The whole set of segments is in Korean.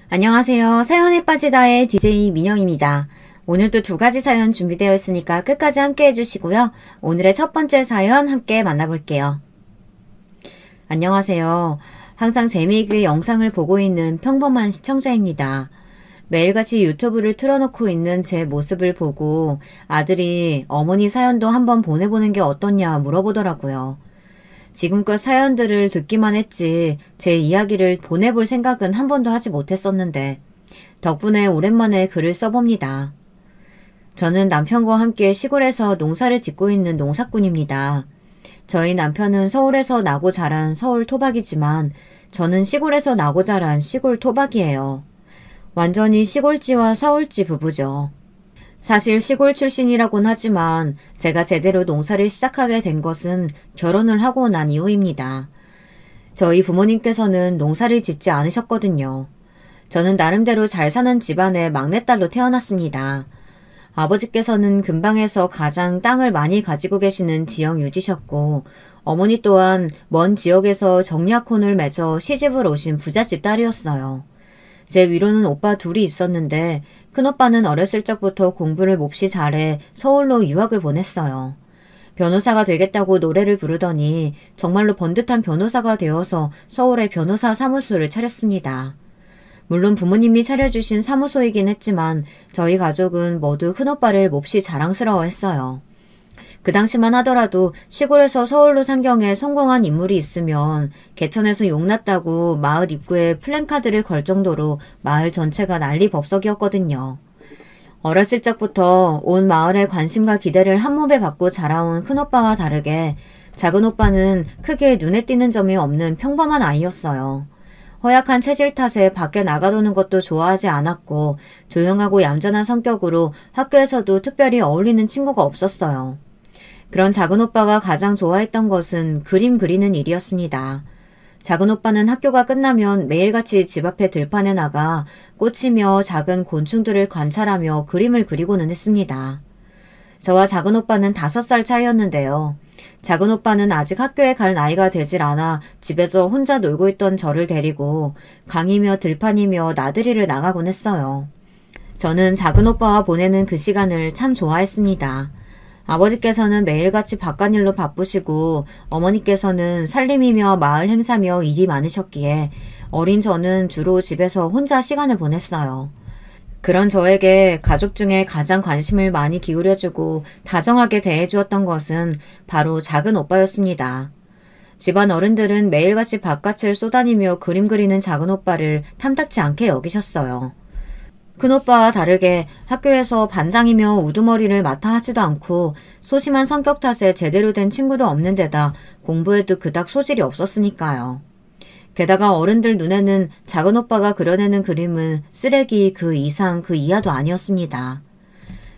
안녕하세요. 사연에 빠지다의 DJ 민영입니다. 오늘도 두 가지 사연 준비되어 있으니까 끝까지 함께 해주시고요. 오늘의 첫 번째 사연 함께 만나볼게요. 안녕하세요. 항상 재미있게 영상을 보고 있는 평범한 시청자입니다. 매일같이 유튜브를 틀어놓고 있는 제 모습을 보고 아들이 어머니 사연도 한번 보내보는 게 어떻냐 물어보더라고요. 지금껏 사연들을 듣기만 했지 제 이야기를 보내볼 생각은 한 번도 하지 못했었는데 덕분에 오랜만에 글을 써봅니다. 저는 남편과 함께 시골에서 농사를 짓고 있는 농사꾼입니다. 저희 남편은 서울에서 나고 자란 서울 토박이지만 저는 시골에서 나고 자란 시골 토박이에요. 완전히 시골쥐와 서울쥐 부부죠. 사실 시골 출신이라곤 하지만 제가 제대로 농사를 시작하게 된 것은 결혼을 하고 난 이후입니다. 저희 부모님께서는 농사를 짓지 않으셨거든요. 저는 나름대로 잘 사는 집안의 막내딸로 태어났습니다. 아버지께서는 근방에서 가장 땅을 많이 가지고 계시는 지역 유지셨고 어머니 또한 먼 지역에서 정약혼을 맺어 시집을 오신 부잣집 딸이었어요. 제 위로는 오빠 둘이 있었는데 큰오빠는 어렸을 적부터 공부를 몹시 잘해 서울로 유학을 보냈어요. 변호사가 되겠다고 노래를 부르더니 정말로 번듯한 변호사가 되어서 서울에 변호사 사무소를 차렸습니다. 물론 부모님이 차려주신 사무소이긴 했지만 저희 가족은 모두 큰오빠를 몹시 자랑스러워했어요. 그 당시만 하더라도 시골에서 서울로 상경해 성공한 인물이 있으면 개천에서 용났다고 마을 입구에 플랜카드를 걸 정도로 마을 전체가 난리법석이었거든요. 어렸을 적부터 온 마을의 관심과 기대를 한몸에 받고 자라온 큰오빠와 다르게 작은오빠는 크게 눈에 띄는 점이 없는 평범한 아이였어요. 허약한 체질 탓에 밖에 나가노는 것도 좋아하지 않았고 조용하고 얌전한 성격으로 학교에서도 특별히 어울리는 친구가 없었어요. 그런 작은오빠가 가장 좋아했던 것은 그림 그리는 일이었습니다. 작은오빠는 학교가 끝나면 매일같이 집 앞에 들판에 나가 꽃이며 작은 곤충들을 관찰하며 그림을 그리고는 했습니다. 저와 작은오빠는 5살 차이였는데요. 작은오빠는 아직 학교에 갈 나이가 되질 않아 집에서 혼자 놀고 있던 저를 데리고 강이며 들판이며 나들이를 나가곤 했어요. 저는 작은오빠와 보내는 그 시간을 참 좋아했습니다. 아버지께서는 매일같이 바깥일로 바쁘시고 어머니께서는 살림이며 마을 행사며 일이 많으셨기에 어린 저는 주로 집에서 혼자 시간을 보냈어요. 그런 저에게 가족 중에 가장 관심을 많이 기울여주고 다정하게 대해주었던 것은 바로 작은 오빠였습니다. 집안 어른들은 매일같이 바깥을 쏘다니며 그림 그리는 작은 오빠를 탐탁치 않게 여기셨어요. 큰오빠와 다르게 학교에서 반장이며 우두머리를 맡아 하지도 않고 소심한 성격 탓에 제대로 된 친구도 없는 데다 공부에도 그닥 소질이 없었으니까요. 게다가 어른들 눈에는 작은오빠가 그려내는 그림은 쓰레기 그 이상 그 이하도 아니었습니다.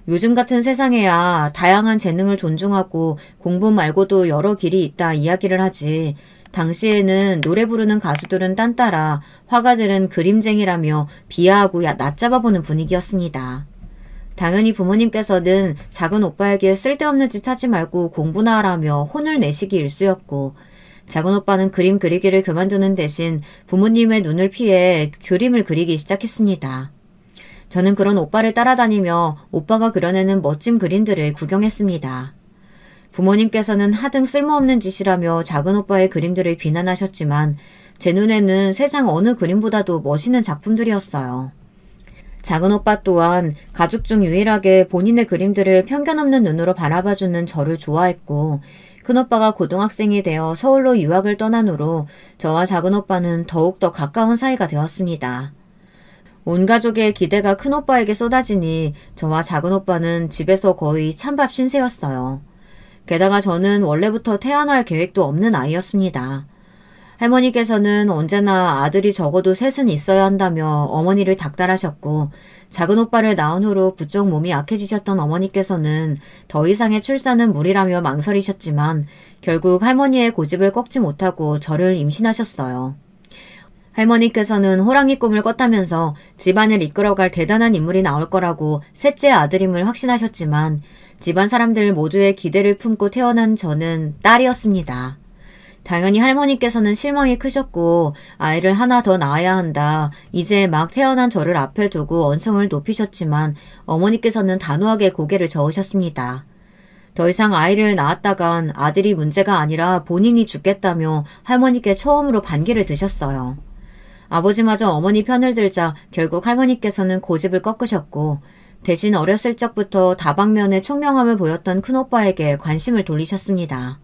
요즘 같은 세상에야 다양한 재능을 존중하고 공부 말고도 여러 길이 있다 이야기를 하지 당시에는 노래 부르는 가수들은 딴따라 화가들은 그림쟁이라며 비하하고 낮잡아보는 분위기였습니다. 당연히 부모님께서는 작은 오빠에게 쓸데없는 짓 하지 말고 공부나 하라며 혼을 내시기 일쑤였고 작은 오빠는 그림 그리기를 그만두는 대신 부모님의 눈을 피해 그림을 그리기 시작했습니다. 저는 그런 오빠를 따라다니며 오빠가 그려내는 멋진 그림들을 구경했습니다. 부모님께서는 하등 쓸모없는 짓이라며 작은 오빠의 그림들을 비난하셨지만 제 눈에는 세상 어느 그림보다도 멋있는 작품들이었어요. 작은 오빠 또한 가족 중 유일하게 본인의 그림들을 편견 없는 눈으로 바라봐주는 저를 좋아했고 큰오빠가 고등학생이 되어 서울로 유학을 떠난 후로 저와 작은 오빠는 더욱더 가까운 사이가 되었습니다. 온 가족의 기대가 큰오빠에게 쏟아지니 저와 작은 오빠는 집에서 거의 찬밥 신세였어요. 게다가 저는 원래부터 태어날 계획도 없는 아이였습니다. 할머니께서는 언제나 아들이 적어도 셋은 있어야 한다며 어머니를 닥달하셨고 작은 오빠를 낳은 후로 부쩍 몸이 약해지셨던 어머니께서는 더 이상의 출산은 무리라며 망설이셨지만 결국 할머니의 고집을 꺾지 못하고 저를 임신하셨어요. 할머니께서는 호랑이 꿈을 꿨다면서 집안을 이끌어갈 대단한 인물이 나올 거라고 셋째 아들임을 확신하셨지만 집안 사람들 모두의 기대를 품고 태어난 저는 딸이었습니다. 당연히 할머니께서는 실망이 크셨고 아이를 하나 더 낳아야 한다. 이제 막 태어난 저를 앞에 두고 언성을 높이셨지만 어머니께서는 단호하게 고개를 저으셨습니다. 더 이상 아이를 낳았다간 아들이 문제가 아니라 본인이 죽겠다며 할머니께 처음으로 반기를 드셨어요. 아버지마저 어머니 편을 들자 결국 할머니께서는 고집을 꺾으셨고 대신 어렸을 적부터 다방면에 총명함을 보였던 큰오빠에게 관심을 돌리셨습니다.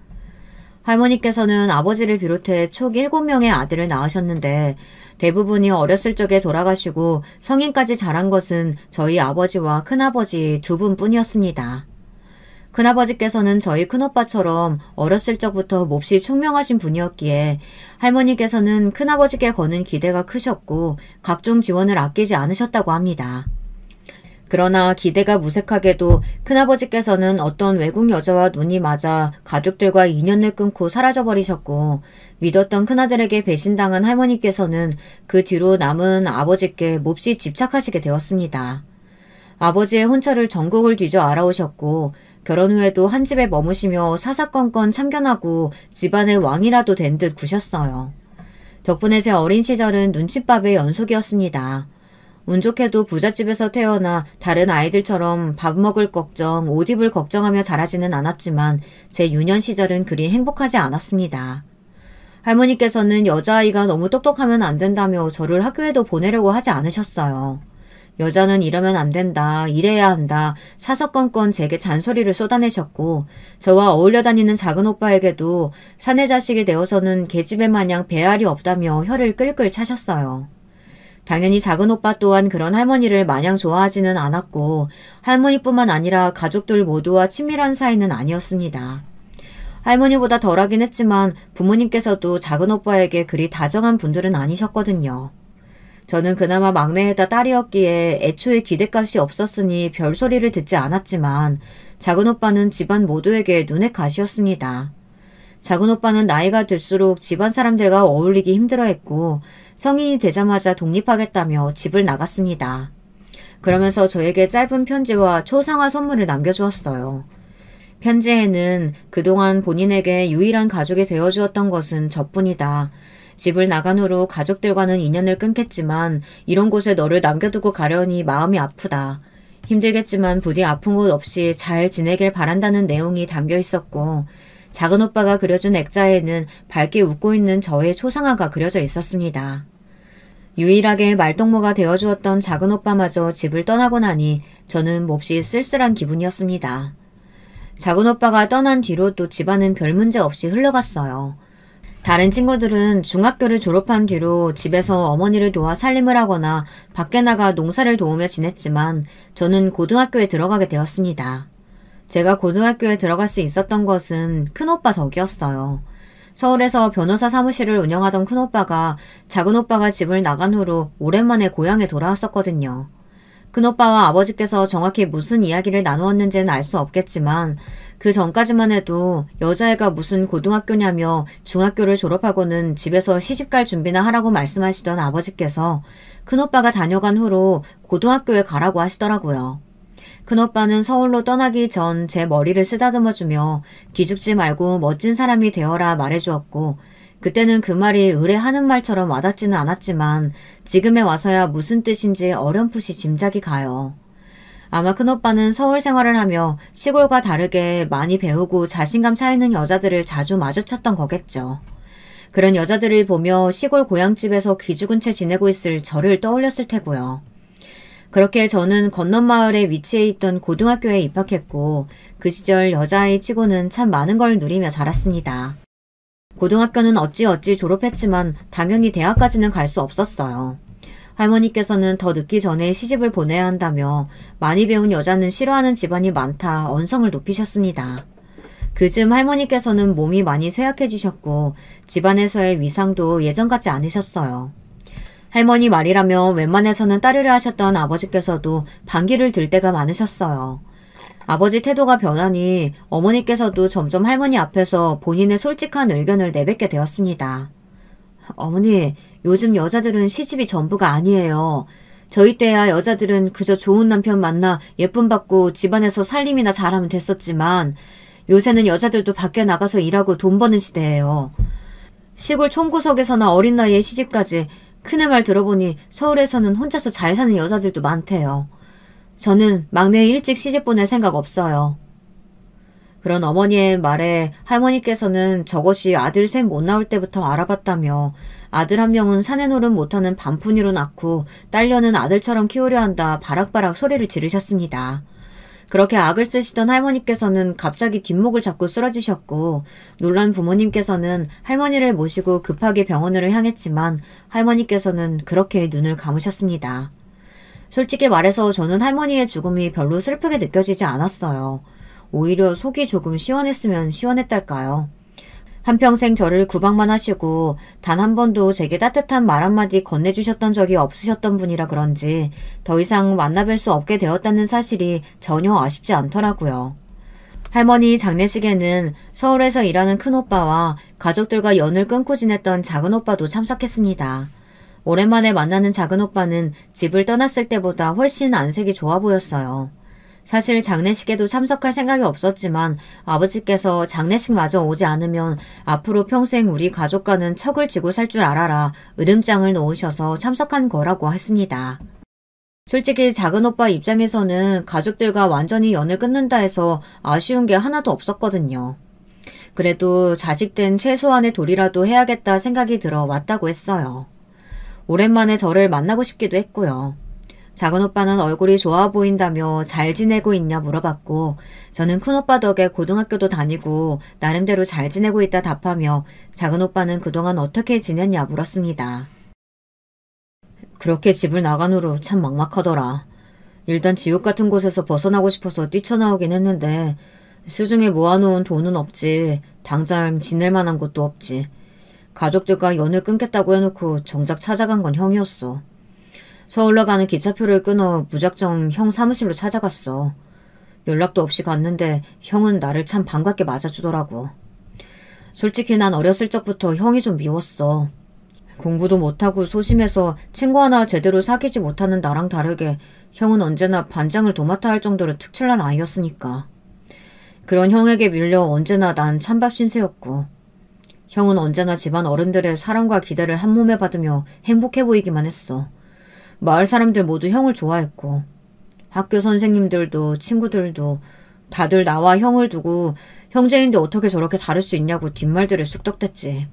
할머니께서는 아버지를 비롯해 총 7명의 아들을 낳으셨는데 대부분이 어렸을 적에 돌아가시고 성인까지 자란 것은 저희 아버지와 큰아버지 두 분뿐이었습니다. 큰아버지께서는 저희 큰오빠처럼 어렸을 적부터 몹시 총명하신 분이었기에 할머니께서는 큰아버지께 거는 기대가 크셨고 각종 지원을 아끼지 않으셨다고 합니다. 그러나 기대가 무색하게도 큰아버지께서는 어떤 외국 여자와 눈이 맞아 가족들과 인연을 끊고 사라져버리셨고 믿었던 큰아들에게 배신당한 할머니께서는 그 뒤로 남은 아버지께 몹시 집착하시게 되었습니다. 아버지의 혼처를 전국을 뒤져 알아오셨고 결혼 후에도 한 집에 머무시며 사사건건 참견하고 집안의 왕이라도 된 듯 구셨어요. 덕분에 제 어린 시절은 눈칫밥의 연속이었습니다. 운 좋게도 부잣집에서 태어나 다른 아이들처럼 밥 먹을 걱정, 옷 입을 걱정하며 자라지는 않았지만 제 유년 시절은 그리 행복하지 않았습니다. 할머니께서는 여자아이가 너무 똑똑하면 안 된다며 저를 학교에도 보내려고 하지 않으셨어요. 여자는 이러면 안 된다, 이래야 한다, 사서건건 제게 잔소리를 쏟아내셨고 저와 어울려 다니는 작은 오빠에게도 사내 자식이 되어서는 계집애 마냥 배알이 없다며 혀를 끌끌 차셨어요. 당연히 작은 오빠 또한 그런 할머니를 마냥 좋아하지는 않았고 할머니뿐만 아니라 가족들 모두와 친밀한 사이는 아니었습니다. 할머니보다 덜하긴 했지만 부모님께서도 작은 오빠에게 그리 다정한 분들은 아니셨거든요. 저는 그나마 막내에다 딸이었기에 애초에 기대값이 없었으니 별소리를 듣지 않았지만 작은 오빠는 집안 모두에게 눈의 가시였습니다. 작은 오빠는 나이가 들수록 집안 사람들과 어울리기 힘들어했고 성인이 되자마자 독립하겠다며 집을 나갔습니다. 그러면서 저에게 짧은 편지와 초상화 선물을 남겨주었어요. 편지에는 그동안 본인에게 유일한 가족이 되어주었던 것은 저뿐이다. 집을 나간 후로 가족들과는 인연을 끊겠지만 이런 곳에 너를 남겨두고 가려니 마음이 아프다. 힘들겠지만 부디 아픈 곳 없이 잘 지내길 바란다는 내용이 담겨 있었고 작은 오빠가 그려준 액자에는 밝게 웃고 있는 저의 초상화가 그려져 있었습니다. 유일하게 말동무가 되어주었던 작은 오빠마저 집을 떠나고 나니 저는 몹시 쓸쓸한 기분이었습니다. 작은 오빠가 떠난 뒤로도 집안은 별 문제 없이 흘러갔어요. 다른 친구들은 중학교를 졸업한 뒤로 집에서 어머니를 도와 살림을 하거나 밖에 나가 농사를 도우며 지냈지만 저는 고등학교에 들어가게 되었습니다. 제가 고등학교에 들어갈 수 있었던 것은 큰오빠 덕이었어요. 서울에서 변호사 사무실을 운영하던 큰오빠가 작은 오빠가 집을 나간 후로 오랜만에 고향에 돌아왔었거든요. 큰오빠와 아버지께서 정확히 무슨 이야기를 나누었는지는 알 수 없겠지만 그 전까지만 해도 여자애가 무슨 고등학교냐며 중학교를 졸업하고는 집에서 시집갈 준비나 하라고 말씀하시던 아버지께서 큰오빠가 다녀간 후로 고등학교에 가라고 하시더라고요. 큰오빠는 서울로 떠나기 전 제 머리를 쓰다듬어주며 기죽지 말고 멋진 사람이 되어라 말해주었고 그때는 그 말이 의뢰하는 말처럼 와닿지는 않았지만 지금에 와서야 무슨 뜻인지 어렴풋이 짐작이 가요. 아마 큰오빠는 서울 생활을 하며 시골과 다르게 많이 배우고 자신감 차있는 여자들을 자주 마주쳤던 거겠죠. 그런 여자들을 보며 시골 고향집에서 기죽은 채 지내고 있을 저를 떠올렸을 테고요. 그렇게 저는 건넌마을에 위치해 있던 고등학교에 입학했고 그 시절 여자아이 치고는 참 많은 걸 누리며 자랐습니다. 고등학교는 어찌어찌 졸업했지만 당연히 대학까지는 갈 수 없었어요. 할머니께서는 더 늦기 전에 시집을 보내야 한다며 많이 배운 여자는 싫어하는 집안이 많다 언성을 높이셨습니다. 그즈음 할머니께서는 몸이 많이 쇠약해지셨고 집안에서의 위상도 예전 같지 않으셨어요. 할머니 말이라며 웬만해서는 따르려 하셨던 아버지께서도 반기를 들 때가 많으셨어요. 아버지 태도가 변하니 어머니께서도 점점 할머니 앞에서 본인의 솔직한 의견을 내뱉게 되었습니다. 어머니, 요즘 여자들은 시집이 전부가 아니에요. 저희 때야 여자들은 그저 좋은 남편 만나 예쁨 받고 집안에서 살림이나 잘하면 됐었지만 요새는 여자들도 밖에 나가서 일하고 돈 버는 시대예요. 시골 촌구석에서나 어린 나이에 시집까지 큰애 말 들어보니 서울에서는 혼자서 잘 사는 여자들도 많대요. 저는 막내 일찍 시집 보낼 생각 없어요. 그런 어머니의 말에 할머니께서는 저것이 아들 셋 못 나올 때부터 알아봤다며 아들 한 명은 사내노릇 못하는 반푼이로 낳고 딸려는 아들처럼 키우려 한다 바락바락 소리를 지르셨습니다. 그렇게 악을 쓰시던 할머니께서는 갑자기 뒷목을 잡고 쓰러지셨고 놀란 부모님께서는 할머니를 모시고 급하게 병원으로 향했지만 할머니께서는 그렇게 눈을 감으셨습니다. 솔직히 말해서 저는 할머니의 죽음이 별로 슬프게 느껴지지 않았어요. 오히려 속이 조금 시원했으면 시원했달까요. 한평생 저를 구박만 하시고 단 한 번도 제게 따뜻한 말 한마디 건네주셨던 적이 없으셨던 분이라 그런지 더 이상 만나뵐 수 없게 되었다는 사실이 전혀 아쉽지 않더라고요. 할머니 장례식에는 서울에서 일하는 큰오빠와 가족들과 연을 끊고 지냈던 작은오빠도 참석했습니다. 오랜만에 만나는 작은오빠는 집을 떠났을 때보다 훨씬 안색이 좋아 보였어요. 사실 장례식에도 참석할 생각이 없었지만 아버지께서 장례식마저 오지 않으면 앞으로 평생 우리 가족과는 척을 지고 살 줄 알아라 으름장을 놓으셔서 참석한 거라고 했습니다. 솔직히 작은오빠 입장에서는 가족들과 완전히 연을 끊는다 해서 아쉬운 게 하나도 없었거든요. 그래도 자식된 최소한의 도리라도 해야겠다 생각이 들어 왔다고 했어요. 오랜만에 저를 만나고 싶기도 했고요. 작은오빠는 얼굴이 좋아 보인다며 잘 지내고 있냐 물어봤고 저는 큰오빠 덕에 고등학교도 다니고 나름대로 잘 지내고 있다 답하며 작은오빠는 그동안 어떻게 지냈냐 물었습니다. 그렇게 집을 나간 후로 참 막막하더라. 일단 지옥 같은 곳에서 벗어나고 싶어서 뛰쳐나오긴 했는데 수중에 모아놓은 돈은 없지 당장 지낼 만한 곳도 없지. 가족들과 연을 끊겠다고 해놓고 정작 찾아간 건 형이었어. 서울로 가는 기차표를 끊어 무작정 형 사무실로 찾아갔어. 연락도 없이 갔는데 형은 나를 참 반갑게 맞아주더라고. 솔직히 난 어렸을 적부터 형이 좀 미웠어. 공부도 못하고 소심해서 친구 하나 제대로 사귀지 못하는 나랑 다르게 형은 언제나 반장을 도맡아 할 정도로 특출난 아이였으니까. 그런 형에게 밀려 언제나 난 찬밥 신세였고 형은 언제나 집안 어른들의 사랑과 기대를 한 몸에 받으며 행복해 보이기만 했어. 마을 사람들 모두 형을 좋아했고 학교 선생님들도 친구들도 다들 나와 형을 두고 형제인데 어떻게 저렇게 다를 수 있냐고 뒷말들을 쑥덕댔지.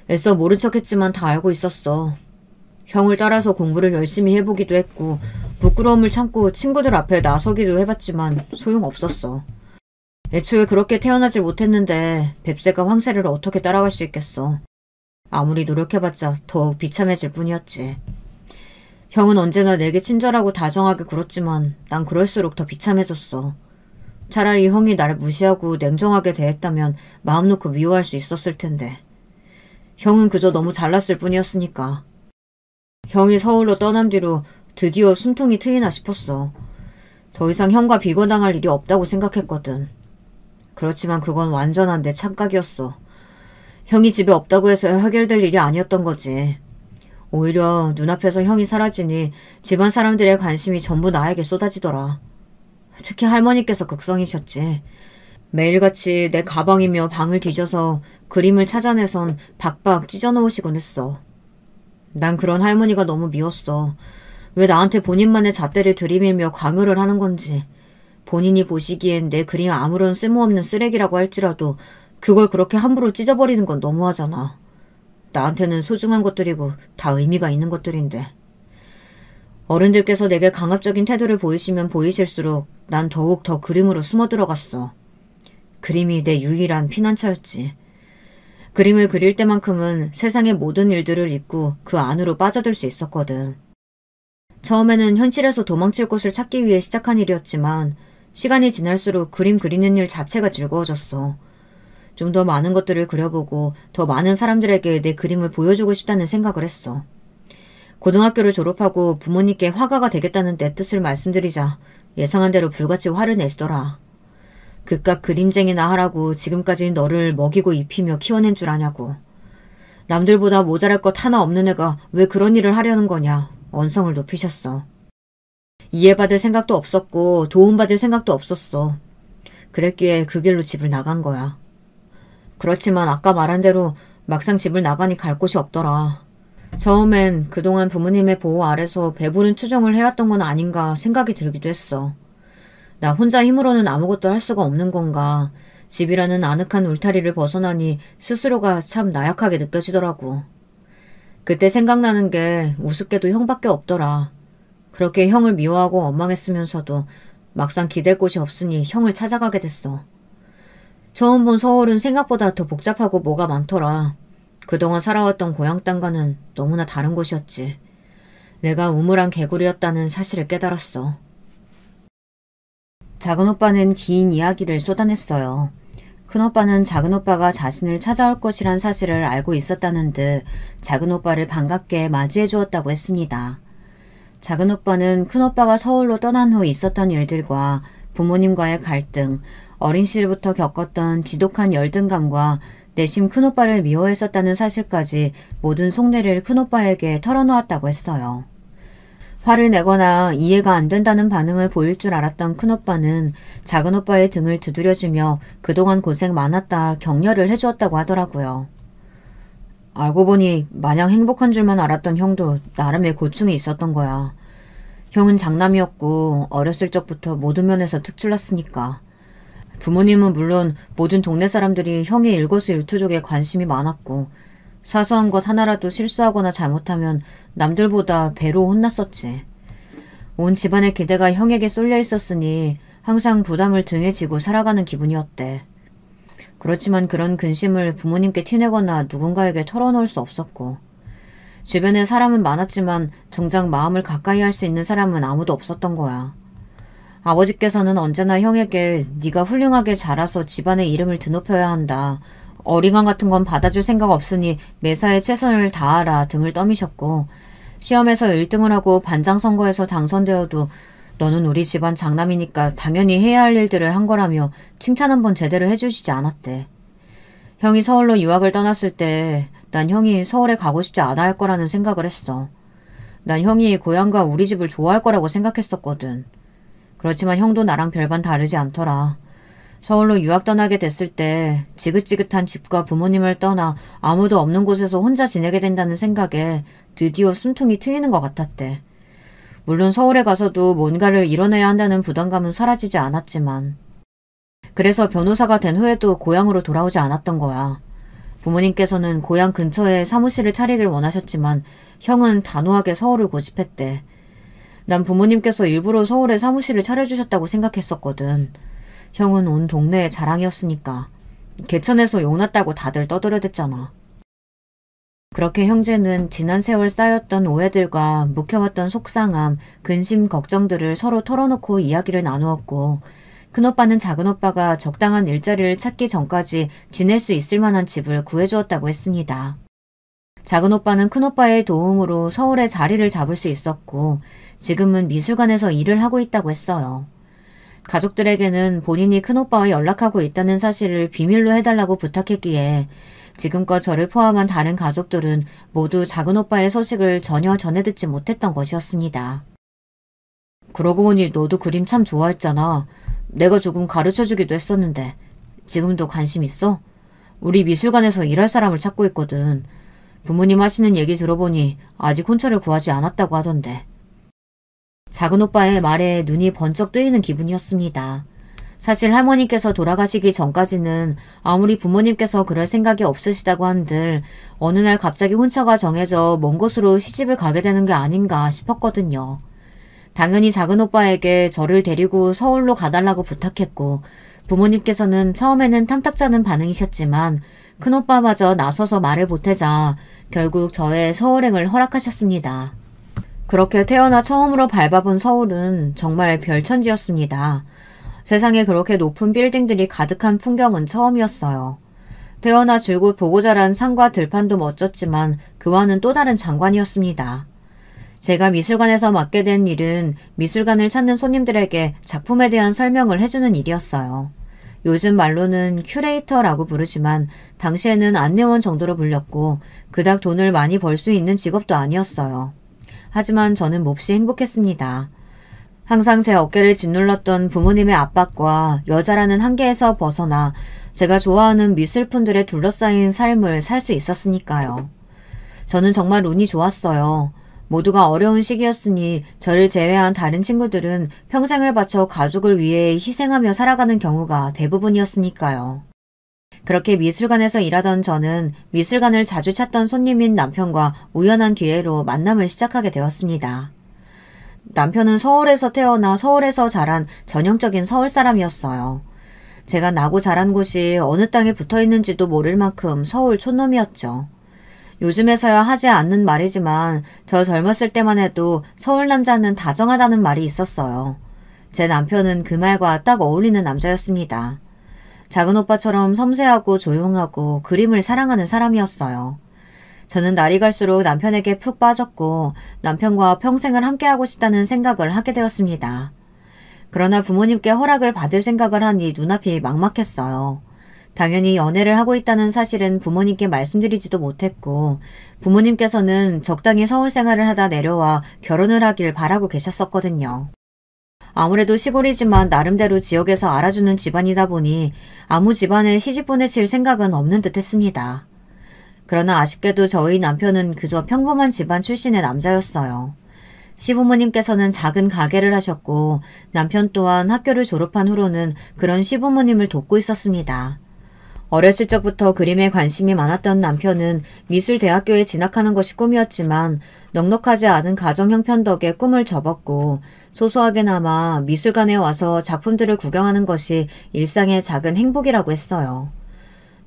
애써 모른 척했지만 다 알고 있었어. 형을 따라서 공부를 열심히 해보기도 했고 부끄러움을 참고 친구들 앞에 나서기도 해봤지만 소용없었어. 애초에 그렇게 태어나질 못했는데 뱁새가 황새를 어떻게 따라갈 수 있겠어. 아무리 노력해봤자 더욱 비참해질 뿐이었지. 형은 언제나 내게 친절하고 다정하게 굴었지만 난 그럴수록 더 비참해졌어. 차라리 형이 나를 무시하고 냉정하게 대했다면 마음 놓고 미워할 수 있었을 텐데. 형은 그저 너무 잘났을 뿐이었으니까. 형이 서울로 떠난 뒤로 드디어 숨통이 트이나 싶었어. 더 이상 형과 비교당할 일이 없다고 생각했거든. 그렇지만 그건 완전한 내 착각이었어. 형이 집에 없다고 해서 해결될 일이 아니었던 거지. 오히려 눈앞에서 형이 사라지니 집안 사람들의 관심이 전부 나에게 쏟아지더라. 특히 할머니께서 극성이셨지. 매일같이 내 가방이며 방을 뒤져서 그림을 찾아내선 박박 찢어놓으시곤 했어. 난 그런 할머니가 너무 미웠어. 왜 나한테 본인만의 잣대를 들이밀며 강요를 하는 건지. 본인이 보시기엔 내 그림 아무런 쓸모없는 쓰레기라고 할지라도 그걸 그렇게 함부로 찢어버리는 건 너무하잖아. 나한테는 소중한 것들이고 다 의미가 있는 것들인데. 어른들께서 내게 강압적인 태도를 보이시면 보이실수록 난 더욱 더 그림으로 숨어 들어갔어. 그림이 내 유일한 피난처였지. 그림을 그릴 때만큼은 세상의 모든 일들을 잊고 그 안으로 빠져들 수 있었거든. 처음에는 현실에서 도망칠 곳을 찾기 위해 시작한 일이었지만 시간이 지날수록 그림 그리는 일 자체가 즐거워졌어. 좀 더 많은 것들을 그려보고 더 많은 사람들에게 내 그림을 보여주고 싶다는 생각을 했어. 고등학교를 졸업하고 부모님께 화가가 되겠다는 내 뜻을 말씀드리자 예상한 대로 불같이 화를 내시더라. 그깟 그림쟁이나 하라고 지금까지 너를 먹이고 입히며 키워낸 줄 아냐고. 남들보다 모자랄 것 하나 없는 애가 왜 그런 일을 하려는 거냐 언성을 높이셨어. 이해받을 생각도 없었고 도움받을 생각도 없었어. 그랬기에 그 길로 집을 나간 거야. 그렇지만 아까 말한 대로 막상 집을 나가니 갈 곳이 없더라. 처음엔 그동안 부모님의 보호 아래서 배부른 추정을 해왔던 건 아닌가 생각이 들기도 했어. 나 혼자 힘으로는 아무것도 할 수가 없는 건가. 집이라는 아늑한 울타리를 벗어나니 스스로가 참 나약하게 느껴지더라고. 그때 생각나는 게 우습게도 형밖에 없더라. 그렇게 형을 미워하고 원망했으면서도 막상 기댈 곳이 없으니 형을 찾아가게 됐어. 처음 본 서울은 생각보다 더 복잡하고 뭐가 많더라. 그동안 살아왔던 고향 땅과는 너무나 다른 곳이었지. 내가 우물한 개구리였다는 사실을 깨달았어. 작은오빠는 긴 이야기를 쏟아냈어요. 큰오빠는 작은오빠가 자신을 찾아올 것이란 사실을 알고 있었다는 듯 작은오빠를 반갑게 맞이해 주었다고 했습니다. 작은오빠는 큰오빠가 서울로 떠난 후 있었던 일들과 부모님과의 갈등, 어린 시절부터 겪었던 지독한 열등감과 내심 큰오빠를 미워했었다는 사실까지 모든 속내를 큰오빠에게 털어놓았다고 했어요. 화를 내거나 이해가 안 된다는 반응을 보일 줄 알았던 큰오빠는 작은오빠의 등을 두드려주며 그동안 고생 많았다 격려를 해주었다고 하더라고요. 알고 보니 마냥 행복한 줄만 알았던 형도 나름의 고충이 있었던 거야. 형은 장남이었고 어렸을 적부터 모든 면에서 특출났으니까. 부모님은 물론 모든 동네 사람들이 형의 일거수일투족에 관심이 많았고 사소한 것 하나라도 실수하거나 잘못하면 남들보다 배로 혼났었지. 온 집안의 기대가 형에게 쏠려 있었으니 항상 부담을 등에 지고 살아가는 기분이었대. 그렇지만 그런 근심을 부모님께 티내거나 누군가에게 털어놓을 수 없었고 주변에 사람은 많았지만 정작 마음을 가까이 할 수 있는 사람은 아무도 없었던 거야. 아버지께서는 언제나 형에게 네가 훌륭하게 자라서 집안의 이름을 드높여야 한다. 어리광 같은 건 받아줄 생각 없으니 매사에 최선을 다하라 등을 떠미셨고 시험에서 1등을 하고 반장 선거에서 당선되어도 너는 우리 집안 장남이니까 당연히 해야 할 일들을 한 거라며 칭찬 한번 제대로 해주시지 않았대. 형이 서울로 유학을 떠났을 때 난 형이 서울에 가고 싶지 않아 할 거라는 생각을 했어. 난 형이 고향과 우리 집을 좋아할 거라고 생각했었거든. 그렇지만 형도 나랑 별반 다르지 않더라. 서울로 유학 떠나게 됐을 때 지긋지긋한 집과 부모님을 떠나 아무도 없는 곳에서 혼자 지내게 된다는 생각에 드디어 숨통이 트이는 것 같았대. 물론 서울에 가서도 뭔가를 이뤄내야 한다는 부담감은 사라지지 않았지만 그래서 변호사가 된 후에도 고향으로 돌아오지 않았던 거야. 부모님께서는 고향 근처에 사무실을 차리길 원하셨지만 형은 단호하게 서울을 고집했대. 난 부모님께서 일부러 서울에 사무실을 차려주셨다고 생각했었거든. 형은 온 동네의 자랑이었으니까. 개천에서 용났다고 다들 떠들어댔잖아. 그렇게 형제는 지난 세월 쌓였던 오해들과 묵혀왔던 속상함, 근심, 걱정들을 서로 털어놓고 이야기를 나누었고 큰오빠는 작은오빠가 적당한 일자리를 찾기 전까지 지낼 수 있을 만한 집을 구해주었다고 했습니다. 작은오빠는 큰오빠의 도움으로 서울에 자리를 잡을 수 있었고 지금은 미술관에서 일을 하고 있다고 했어요. 가족들에게는 본인이 큰오빠와 연락하고 있다는 사실을 비밀로 해달라고 부탁했기에 지금껏 저를 포함한 다른 가족들은 모두 작은오빠의 소식을 전혀 전해듣지 못했던 것이었습니다. 그러고 보니 너도 그림 참 좋아했잖아. 내가 조금 가르쳐주기도 했었는데 지금도 관심 있어? 우리 미술관에서 일할 사람을 찾고 있거든. 부모님 하시는 얘기 들어보니 아직 혼처를 구하지 않았다고 하던데. 작은오빠의 말에 눈이 번쩍 뜨이는 기분이었습니다. 사실 할머니께서 돌아가시기 전까지는 아무리 부모님께서 그럴 생각이 없으시다고 한들 어느 날 갑자기 혼처가 정해져 먼 곳으로 시집을 가게 되는 게 아닌가 싶었거든요. 당연히 작은오빠에게 저를 데리고 서울로 가달라고 부탁했고 부모님께서는 처음에는 탐탁자는 반응이셨지만 큰오빠마저 나서서 말을 보태자 결국 저의 서울행을 허락하셨습니다. 그렇게 태어나 처음으로 밟아본 서울은 정말 별천지였습니다. 세상에 그렇게 높은 빌딩들이 가득한 풍경은 처음이었어요. 태어나 줄곧 보고 자란 산과 들판도 멋졌지만 그와는 또 다른 장관이었습니다. 제가 미술관에서 맡게 된 일은 미술관을 찾는 손님들에게 작품에 대한 설명을 해주는 일이었어요. 요즘 말로는 큐레이터라고 부르지만 당시에는 안내원 정도로 불렸고 그닥 돈을 많이 벌 수 있는 직업도 아니었어요. 하지만 저는 몹시 행복했습니다. 항상 제 어깨를 짓눌렀던 부모님의 압박과 여자라는 한계에서 벗어나 제가 좋아하는 미술품들에 둘러싸인 삶을 살 수 있었으니까요. 저는 정말 운이 좋았어요. 모두가 어려운 시기였으니 저를 제외한 다른 친구들은 평생을 바쳐 가족을 위해 희생하며 살아가는 경우가 대부분이었으니까요. 그렇게 미술관에서 일하던 저는 미술관을 자주 찾던 손님인 남편과 우연한 기회로 만남을 시작하게 되었습니다. 남편은 서울에서 태어나 서울에서 자란 전형적인 서울 사람이었어요. 제가 나고 자란 곳이 어느 땅에 붙어 있는지도 모를 만큼 서울 촌놈이었죠. 요즘에서야 하지 않는 말이지만 저 젊었을 때만 해도 서울 남자는 다정하다는 말이 있었어요. 제 남편은 그 말과 딱 어울리는 남자였습니다. 작은 오빠처럼 섬세하고 조용하고 그림을 사랑하는 사람이었어요. 저는 날이 갈수록 남편에게 푹 빠졌고 남편과 평생을 함께하고 싶다는 생각을 하게 되었습니다. 그러나 부모님께 허락을 받을 생각을 하니 눈앞이 막막했어요. 당연히 연애를 하고 있다는 사실은 부모님께 말씀드리지도 못했고 부모님께서는 적당히 서울 생활을 하다 내려와 결혼을 하길 바라고 계셨었거든요. 아무래도 시골이지만 나름대로 지역에서 알아주는 집안이다 보니 아무 집안에 시집 보내칠 생각은 없는 듯 했습니다. 그러나 아쉽게도 저희 남편은 그저 평범한 집안 출신의 남자였어요. 시부모님께서는 작은 가게를 하셨고 남편 또한 학교를 졸업한 후로는 그런 시부모님을 돕고 있었습니다. 어렸을 적부터 그림에 관심이 많았던 남편은 미술대학교에 진학하는 것이 꿈이었지만 넉넉하지 않은 가정 형편 덕에 꿈을 접었고 소소하게나마 미술관에 와서 작품들을 구경하는 것이 일상의 작은 행복이라고 했어요.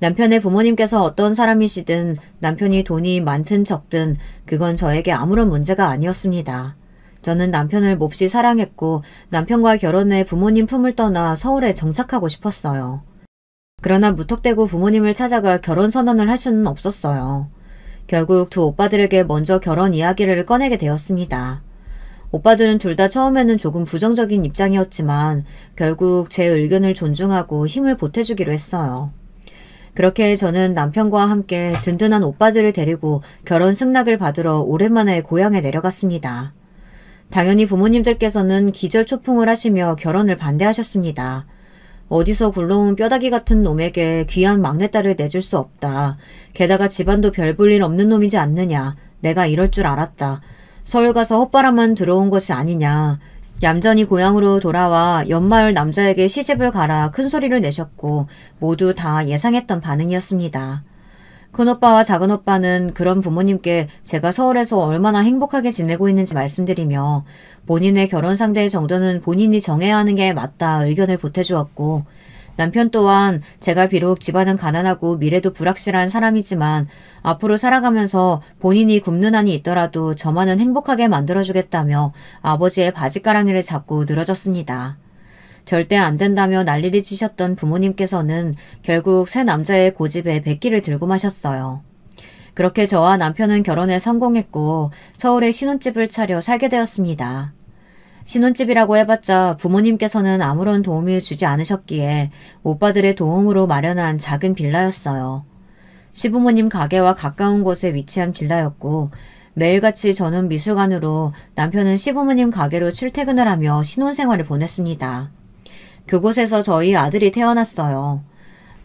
남편의 부모님께서 어떤 사람이시든 남편이 돈이 많든 적든 그건 저에게 아무런 문제가 아니었습니다. 저는 남편을 몹시 사랑했고 남편과 결혼해 부모님 품을 떠나 서울에 정착하고 싶었어요. 그러나 무턱대고 부모님을 찾아가 결혼 선언을 할 수는 없었어요. 결국 두 오빠들에게 먼저 결혼 이야기를 꺼내게 되었습니다. 오빠들은 둘 다 처음에는 조금 부정적인 입장이었지만 결국 제 의견을 존중하고 힘을 보태주기로 했어요. 그렇게 저는 남편과 함께 든든한 오빠들을 데리고 결혼 승낙을 받으러 오랜만에 고향에 내려갔습니다. 당연히 부모님들께서는 기절초풍을 하시며 결혼을 반대하셨습니다. 어디서 굴러온 뼈다귀 같은 놈에게 귀한 막내딸을 내줄 수 없다. 게다가 집안도 별 볼 일 없는 놈이지 않느냐. 내가 이럴 줄 알았다. 서울 가서 헛바람만 들어온 것이 아니냐. 얌전히 고향으로 돌아와 옆마을 남자에게 시집을 가라 큰 소리를 내셨고 모두 다 예상했던 반응이었습니다. 큰오빠와 작은오빠는 그런 부모님께 제가 서울에서 얼마나 행복하게 지내고 있는지 말씀드리며 본인의 결혼 상대의 정도는 본인이 정해야 하는 게 맞다 의견을 보태주었고 남편 또한 제가 비록 집안은 가난하고 미래도 불확실한 사람이지만 앞으로 살아가면서 본인이 굶는 한이 있더라도 저만은 행복하게 만들어주겠다며 아버지의 바짓가랑이를 잡고 늘어졌습니다. 절대 안 된다며 난리를 치셨던 부모님께서는 결국 새 남자의 고집에 백기를 들고 마셨어요. 그렇게 저와 남편은 결혼에 성공했고 서울에 신혼집을 차려 살게 되었습니다. 신혼집이라고 해봤자 부모님께서는 아무런 도움을 주지 않으셨기에 오빠들의 도움으로 마련한 작은 빌라였어요. 시부모님 가게와 가까운 곳에 위치한 빌라였고 매일같이 저는 미술관으로 남편은 시부모님 가게로 출퇴근을 하며 신혼생활을 보냈습니다. 그곳에서 저희 아들이 태어났어요.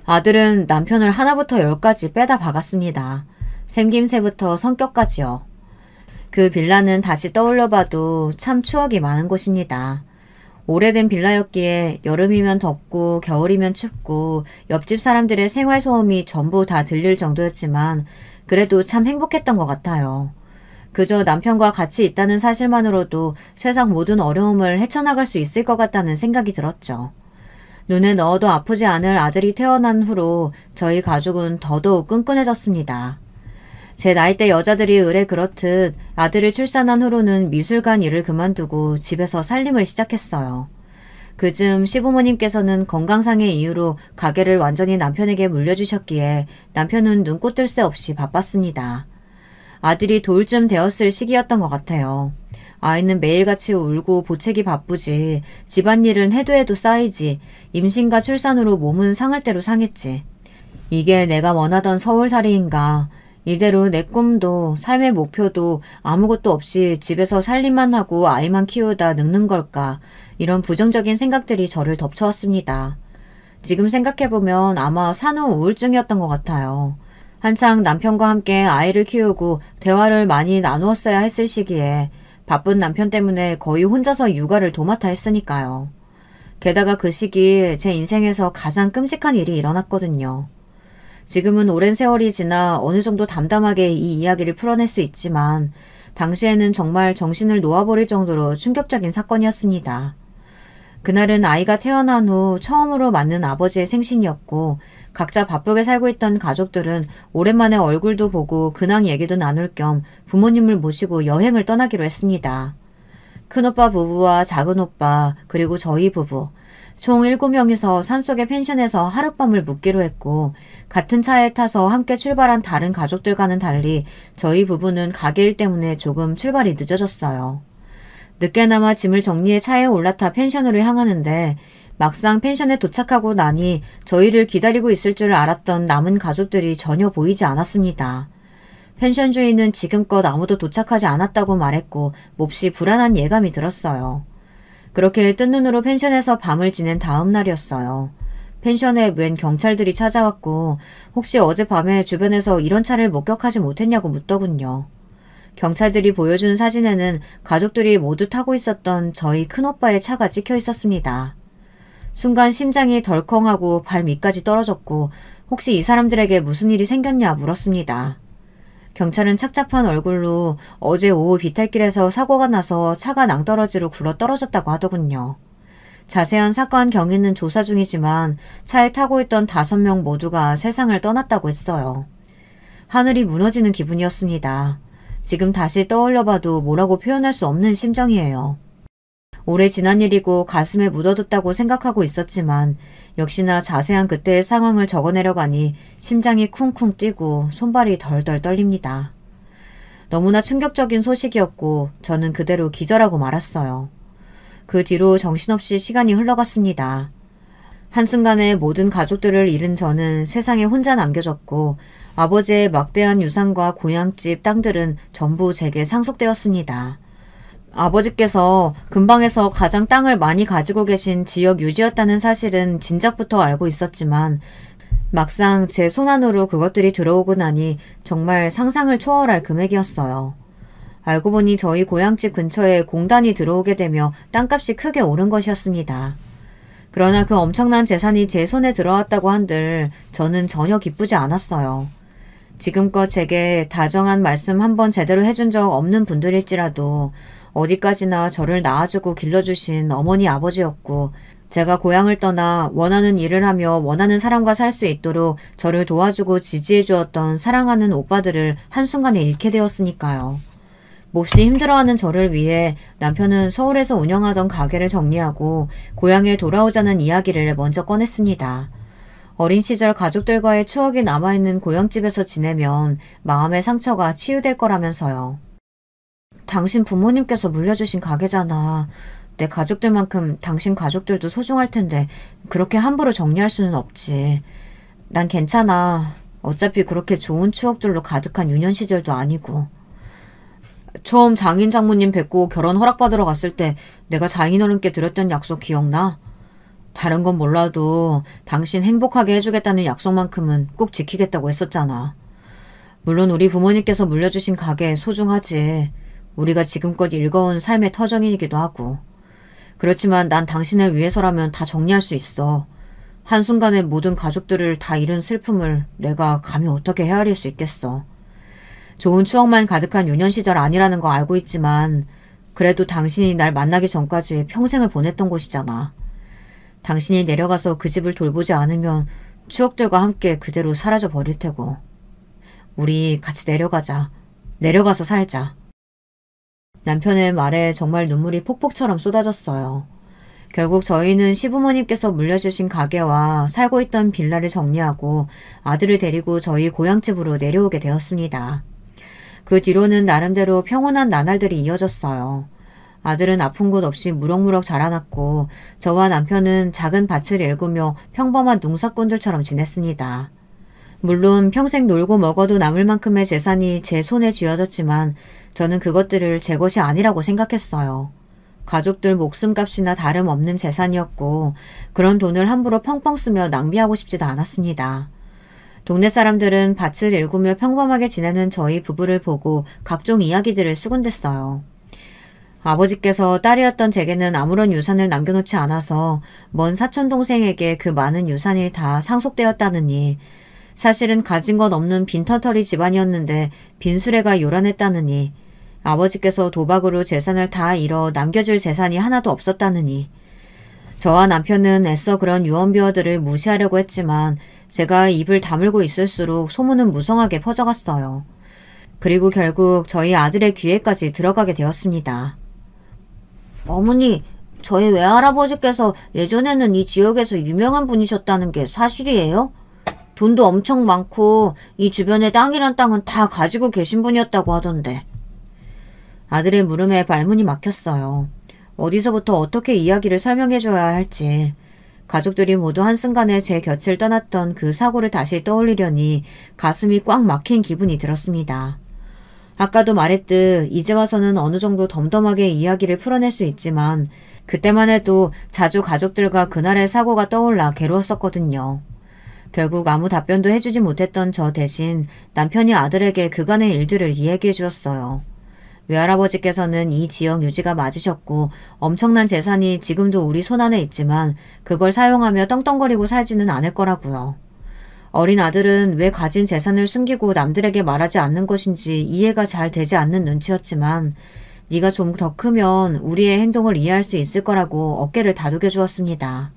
아들은 남편을 하나부터 열까지 빼다 박았습니다. 생김새부터 성격까지요. 그 빌라는 다시 떠올려봐도 참 추억이 많은 곳입니다. 오래된 빌라였기에 여름이면 덥고 겨울이면 춥고 옆집 사람들의 생활소음이 전부 다 들릴 정도였지만 그래도 참 행복했던 것 같아요. 그저 남편과 같이 있다는 사실만으로도 세상 모든 어려움을 헤쳐나갈 수 있을 것 같다는 생각이 들었죠. 눈에 넣어도 아프지 않을 아들이 태어난 후로 저희 가족은 더더욱 끈끈해졌습니다. 제 나이대 여자들이 의뢰 그렇듯 아들을 출산한 후로는 미술관 일을 그만두고 집에서 살림을 시작했어요. 그즘 시부모님께서는 건강상의 이유로 가게를 완전히 남편에게 물려주셨기에 남편은 눈꽃 뜰 새 없이 바빴습니다. 아들이 돌쯤 되었을 시기였던 것 같아요. 아이는 매일같이 울고 보채기 바쁘지 집안일은 해도 해도 쌓이지 임신과 출산으로 몸은 상할 대로 상했지. 이게 내가 원하던 서울살이인가. 이대로 내 꿈도 삶의 목표도 아무것도 없이 집에서 살림만 하고 아이만 키우다 늙는 걸까. 이런 부정적인 생각들이 저를 덮쳐왔습니다. 지금 생각해보면 아마 산후 우울증이었던 것 같아요. 한창 남편과 함께 아이를 키우고 대화를 많이 나누었어야 했을 시기에 바쁜 남편 때문에 거의 혼자서 육아를 도맡아 했으니까요. 게다가 그 시기 제 인생에서 가장 끔찍한 일이 일어났거든요. 지금은 오랜 세월이 지나 어느 정도 담담하게 이 이야기를 풀어낼 수 있지만 당시에는 정말 정신을 놓아버릴 정도로 충격적인 사건이었습니다. 그날은 아이가 태어난 후 처음으로 맞는 아버지의 생신이었고 각자 바쁘게 살고 있던 가족들은 오랜만에 얼굴도 보고 근황 얘기도 나눌 겸 부모님을 모시고 여행을 떠나기로 했습니다. 큰오빠 부부와 작은오빠 그리고 저희 부부 총 7명이서 산속의 펜션에서 하룻밤을 묵기로 했고 같은 차에 타서 함께 출발한 다른 가족들과는 달리 저희 부부는 가게 일 때문에 조금 출발이 늦어졌어요. 늦게나마 짐을 정리해 차에 올라타 펜션으로 향하는데 막상 펜션에 도착하고 나니 저희를 기다리고 있을 줄 알았던 남은 가족들이 전혀 보이지 않았습니다. 펜션 주인은 지금껏 아무도 도착하지 않았다고 말했고 몹시 불안한 예감이 들었어요. 그렇게 뜬 눈으로 펜션에서 밤을 지낸 다음 날이었어요. 펜션에 웬 경찰들이 찾아왔고 혹시 어젯밤에 주변에서 이런 차를 목격하지 못했냐고 묻더군요. 경찰들이 보여준 사진에는 가족들이 모두 타고 있었던 저희 큰오빠의 차가 찍혀 있었습니다. 순간 심장이 덜컹하고 발 밑까지 떨어졌고 혹시 이 사람들에게 무슨 일이 생겼냐 물었습니다. 경찰은 착잡한 얼굴로 어제 오후 비탈길에서 사고가 나서 차가 낭떠러지로 굴러 떨어졌다고 하더군요. 자세한 사건 경위는 조사 중이지만 차에 타고 있던 5명 모두가 세상을 떠났다고 했어요. 하늘이 무너지는 기분이었습니다. 지금 다시 떠올려봐도 뭐라고 표현할 수 없는 심정이에요. 오래 지난 일이고 가슴에 묻어뒀다고 생각하고 있었지만 역시나 자세한 그때의 상황을 적어내려가니 심장이 쿵쿵 뛰고 손발이 덜덜 떨립니다. 너무나 충격적인 소식이었고 저는 그대로 기절하고 말았어요. 그 뒤로 정신없이 시간이 흘러갔습니다. 한순간에 모든 가족들을 잃은 저는 세상에 혼자 남겨졌고 아버지의 막대한 유산과 고향집 땅들은 전부 제게 상속되었습니다. 아버지께서 근방에서 가장 땅을 많이 가지고 계신 지역 유지였다는 사실은 진작부터 알고 있었지만 막상 제 손안으로 그것들이 들어오고 나니 정말 상상을 초월할 금액이었어요. 알고 보니 저희 고향집 근처에 공단이 들어오게 되며 땅값이 크게 오른 것이었습니다. 그러나 그 엄청난 재산이 제 손에 들어왔다고 한들 저는 전혀 기쁘지 않았어요. 지금껏 제게 다정한 말씀 한번 제대로 해준 적 없는 분들일지라도 어디까지나 저를 낳아주고 길러주신 어머니 아버지였고 제가 고향을 떠나 원하는 일을 하며 원하는 사람과 살 수 있도록 저를 도와주고 지지해 주었던 사랑하는 오빠들을 한순간에 잃게 되었으니까요. 몹시 힘들어하는 저를 위해 남편은 서울에서 운영하던 가게를 정리하고 고향에 돌아오자는 이야기를 먼저 꺼냈습니다. 어린 시절 가족들과의 추억이 남아있는 고향집에서 지내면 마음의 상처가 치유될 거라면서요. 당신 부모님께서 물려주신 가게잖아. 내 가족들만큼 당신 가족들도 소중할 텐데 그렇게 함부로 정리할 수는 없지. 난 괜찮아. 어차피 그렇게 좋은 추억들로 가득한 유년 시절도 아니고. 처음 장인 장모님 뵙고 결혼 허락받으러 갔을 때 내가 장인어른께 드렸던 약속 기억나? 다른 건 몰라도 당신 행복하게 해주겠다는 약속만큼은 꼭 지키겠다고 했었잖아. 물론 우리 부모님께서 물려주신 가게 소중하지. 우리가 지금껏 읽어온 삶의 터전이기도 하고. 그렇지만 난 당신을 위해서라면 다 정리할 수 있어. 한순간에 모든 가족들을 다 잃은 슬픔을 내가 감히 어떻게 헤아릴 수 있겠어. 좋은 추억만 가득한 유년 시절 아니라는 거 알고 있지만 그래도 당신이 날 만나기 전까지 평생을 보냈던 곳이잖아. 당신이 내려가서 그 집을 돌보지 않으면 추억들과 함께 그대로 사라져 버릴 테고. 우리 같이 내려가자. 내려가서 살자. 남편의 말에 정말 눈물이 폭폭처럼 쏟아졌어요. 결국 저희는 시부모님께서 물려주신 가게와 살고 있던 빌라를 정리하고 아들을 데리고 저희 고향집으로 내려오게 되었습니다. 그 뒤로는 나름대로 평온한 나날들이 이어졌어요. 아들은 아픈 곳 없이 무럭무럭 자라났고 저와 남편은 작은 밭을 일구며 평범한 농사꾼들처럼 지냈습니다. 물론 평생 놀고 먹어도 남을 만큼의 재산이 제 손에 쥐어졌지만 저는 그것들을 제 것이 아니라고 생각했어요. 가족들 목숨값이나 다름없는 재산이었고 그런 돈을 함부로 펑펑 쓰며 낭비하고 싶지도 않았습니다. 동네 사람들은 밭을 일구며 평범하게 지내는 저희 부부를 보고 각종 이야기들을 수군댔어요. 아버지께서 딸이었던 제게는 아무런 유산을 남겨놓지 않아서 먼 사촌동생에게 그 많은 유산이 다 상속되었다느니, 사실은 가진 것 없는 빈털터리 집안이었는데 빈수레가 요란했다느니, 아버지께서 도박으로 재산을 다 잃어 남겨줄 재산이 하나도 없었다느니, 저와 남편은 애써 그런 유언비어들을 무시하려고 했지만 제가 입을 다물고 있을수록 소문은 무성하게 퍼져갔어요. 그리고 결국 저희 아들의 귀에까지 들어가게 되었습니다. 어머니, 저희 외할아버지께서 예전에는 이 지역에서 유명한 분이셨다는 게 사실이에요? 돈도 엄청 많고 이 주변에 땅이란 땅은 다 가지고 계신 분이었다고 하던데. 아들의 물음에 발문이 막혔어요. 어디서부터 어떻게 이야기를 설명해줘야 할지. 가족들이 모두 한순간에 제 곁을 떠났던 그 사고를 다시 떠올리려니 가슴이 꽉 막힌 기분이 들었습니다. 아까도 말했듯 이제 와서는 어느 정도 덤덤하게 이야기를 풀어낼 수 있지만 그때만 해도 자주 가족들과 그날의 사고가 떠올라 괴로웠었거든요. 결국 아무 답변도 해주지 못했던 저 대신 남편이 아들에게 그간의 일들을 이야기해 주었어요. 외할아버지께서는 이 지역 유지가 맞으셨고 엄청난 재산이 지금도 우리 손안에 있지만 그걸 사용하며 떵떵거리고 살지는 않을 거라고요. 어린 아들은 왜 가진 재산을 숨기고 남들에게 말하지 않는 것인지 이해가 잘 되지 않는 눈치였지만 네가 좀 더 크면 우리의 행동을 이해할 수 있을 거라고 어깨를 다독여 주었습니다.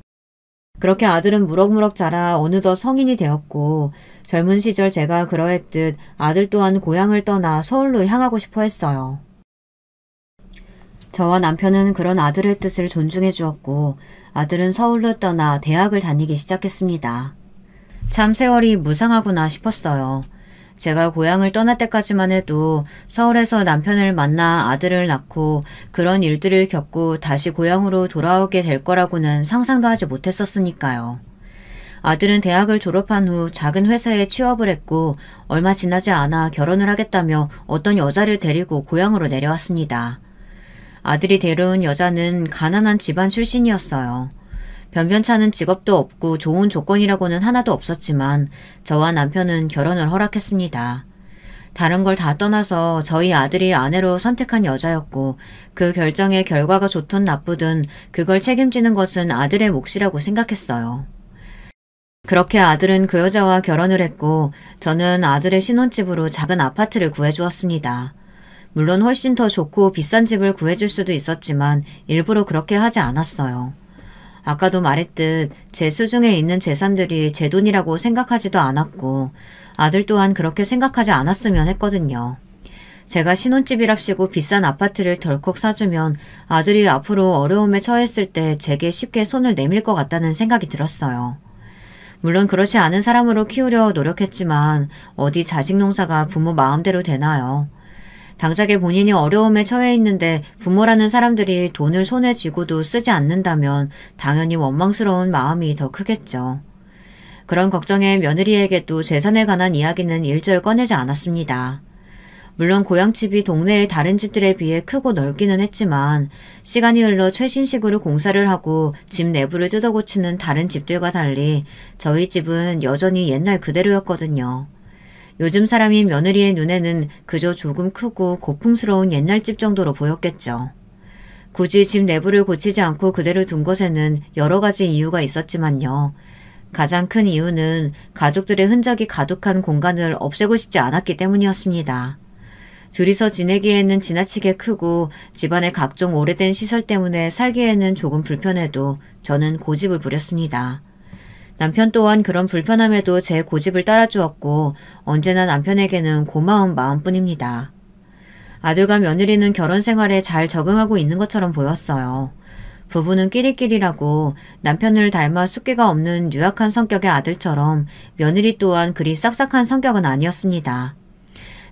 그렇게 아들은 무럭무럭 자라 어느덧 성인이 되었고 젊은 시절 제가 그러했듯 아들 또한 고향을 떠나 서울로 향하고 싶어 했어요. 저와 남편은 그런 아들의 뜻을 존중해 주었고 아들은 서울로 떠나 대학을 다니기 시작했습니다. 참 세월이 무상하구나 싶었어요. 제가 고향을 떠날 때까지만 해도 서울에서 남편을 만나 아들을 낳고 그런 일들을 겪고 다시 고향으로 돌아오게 될 거라고는 상상도 하지 못했었으니까요. 아들은 대학을 졸업한 후 작은 회사에 취업을 했고 얼마 지나지 않아 결혼을 하겠다며 어떤 여자를 데리고 고향으로 내려왔습니다. 아들이 데려온 여자는 가난한 집안 출신이었어요. 변변찮은 직업도 없고 좋은 조건이라고는 하나도 없었지만 저와 남편은 결혼을 허락했습니다. 다른 걸 다 떠나서 저희 아들이 아내로 선택한 여자였고 그 결정의 결과가 좋든 나쁘든 그걸 책임지는 것은 아들의 몫이라고 생각했어요. 그렇게 아들은 그 여자와 결혼을 했고 저는 아들의 신혼집으로 작은 아파트를 구해주었습니다. 물론 훨씬 더 좋고 비싼 집을 구해줄 수도 있었지만 일부러 그렇게 하지 않았어요. 아까도 말했듯 제 수중에 있는 재산들이 제 돈이라고 생각하지도 않았고 아들 또한 그렇게 생각하지 않았으면 했거든요. 제가 신혼집이랍시고 비싼 아파트를 덜컥 사주면 아들이 앞으로 어려움에 처했을 때 제게 쉽게 손을 내밀 것 같다는 생각이 들었어요. 물론 그렇지 않은 사람으로 키우려 노력했지만 어디 자식 농사가 부모 마음대로 되나요? 당장에 본인이 어려움에 처해 있는데 부모라는 사람들이 돈을 손에 쥐고도 쓰지 않는다면 당연히 원망스러운 마음이 더 크겠죠. 그런 걱정에 며느리에게도 재산에 관한 이야기는 일절 꺼내지 않았습니다. 물론 고향집이 동네의 다른 집들에 비해 크고 넓기는 했지만 시간이 흘러 최신식으로 공사를 하고 집 내부를 뜯어고치는 다른 집들과 달리 저희 집은 여전히 옛날 그대로였거든요. 요즘 사람인 며느리의 눈에는 그저 조금 크고 고풍스러운 옛날 집 정도로 보였겠죠. 굳이 집 내부를 고치지 않고 그대로 둔 것에는 여러 가지 이유가 있었지만요. 가장 큰 이유는 가족들의 흔적이 가득한 공간을 없애고 싶지 않았기 때문이었습니다. 둘이서 지내기에는 지나치게 크고 집안의 각종 오래된 시설 때문에 살기에는 조금 불편해도 저는 고집을 부렸습니다. 남편 또한 그런 불편함에도 제 고집을 따라주었고 언제나 남편에게는 고마운 마음뿐입니다. 아들과 며느리는 결혼 생활에 잘 적응하고 있는 것처럼 보였어요. 부부는 끼리끼리라고 남편을 닮아 숫기가 없는 유약한 성격의 아들처럼 며느리 또한 그리 싹싹한 성격은 아니었습니다.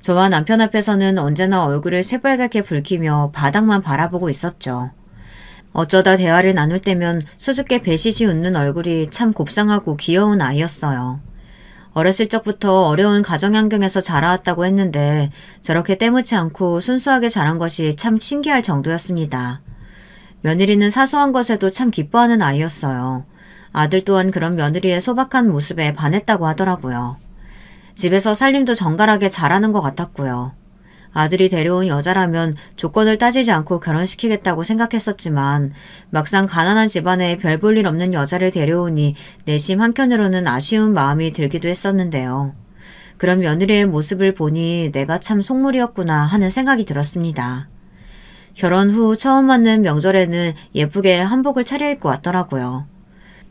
저와 남편 앞에서는 언제나 얼굴을 새빨갛게 붉히며 바닥만 바라보고 있었죠. 어쩌다 대화를 나눌 때면 수줍게 배시시 웃는 얼굴이 참 곱상하고 귀여운 아이였어요. 어렸을 적부터 어려운 가정 환경에서 자라왔다고 했는데 저렇게 때묻지 않고 순수하게 자란 것이 참 신기할 정도였습니다. 며느리는 사소한 것에도 참 기뻐하는 아이였어요. 아들 또한 그런 며느리의 소박한 모습에 반했다고 하더라고요. 집에서 살림도 정갈하게 잘하는 것 같았고요. 아들이 데려온 여자라면 조건을 따지지 않고 결혼시키겠다고 생각했었지만 막상 가난한 집안에 별 볼 일 없는 여자를 데려오니 내심 한켠으로는 아쉬운 마음이 들기도 했었는데요. 그런 며느리의 모습을 보니 내가 참 속물이었구나 하는 생각이 들었습니다. 결혼 후 처음 맞는 명절에는 예쁘게 한복을 차려입고 왔더라고요.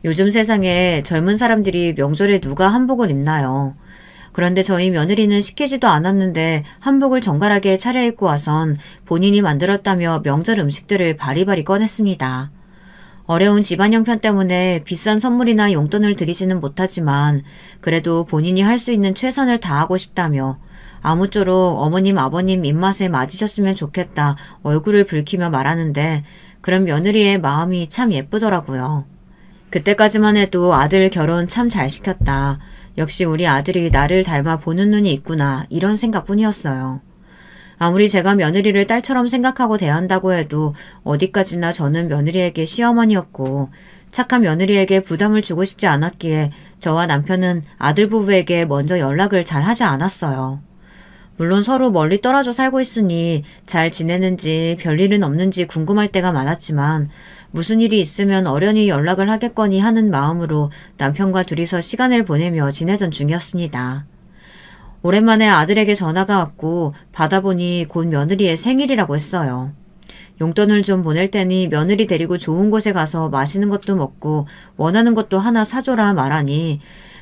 요즘 세상에 젊은 사람들이 명절에 누가 한복을 입나요? 그런데 저희 며느리는 시키지도 않았는데 한복을 정갈하게 차려입고 와선 본인이 만들었다며 명절 음식들을 바리바리 꺼냈습니다. 어려운 집안 형편 때문에 비싼 선물이나 용돈을 드리지는 못하지만 그래도 본인이 할 수 있는 최선을 다하고 싶다며 아무쪼록 어머님 아버님 입맛에 맞으셨으면 좋겠다 얼굴을 붉히며 말하는데 그런 며느리의 마음이 참 예쁘더라고요. 그때까지만 해도 아들 결혼 참 잘 시켰다. 역시 우리 아들이 나를 닮아 보는 눈이 있구나 이런 생각뿐이었어요. 아무리 제가 며느리를 딸처럼 생각하고 대한다고 해도 어디까지나 저는 며느리에게 시어머니였고 착한 며느리에게 부담을 주고 싶지 않았기에 저와 남편은 아들 부부에게 먼저 연락을 잘 하지 않았어요. 물론 서로 멀리 떨어져 살고 있으니 잘 지내는지 별일은 없는지 궁금할 때가 많았지만 무슨 일이 있으면 어련히 연락을 하겠거니 하는 마음으로 남편과 둘이서 시간을 보내며 지내던 중이었습니다. 오랜만에 아들에게 전화가 왔고 받아보니 곧 며느리의 생일이라고 했어요. 용돈을 좀 보낼 테니 며느리 데리고 좋은 곳에 가서 맛있는 것도 먹고 원하는 것도 하나 사줘라 말하니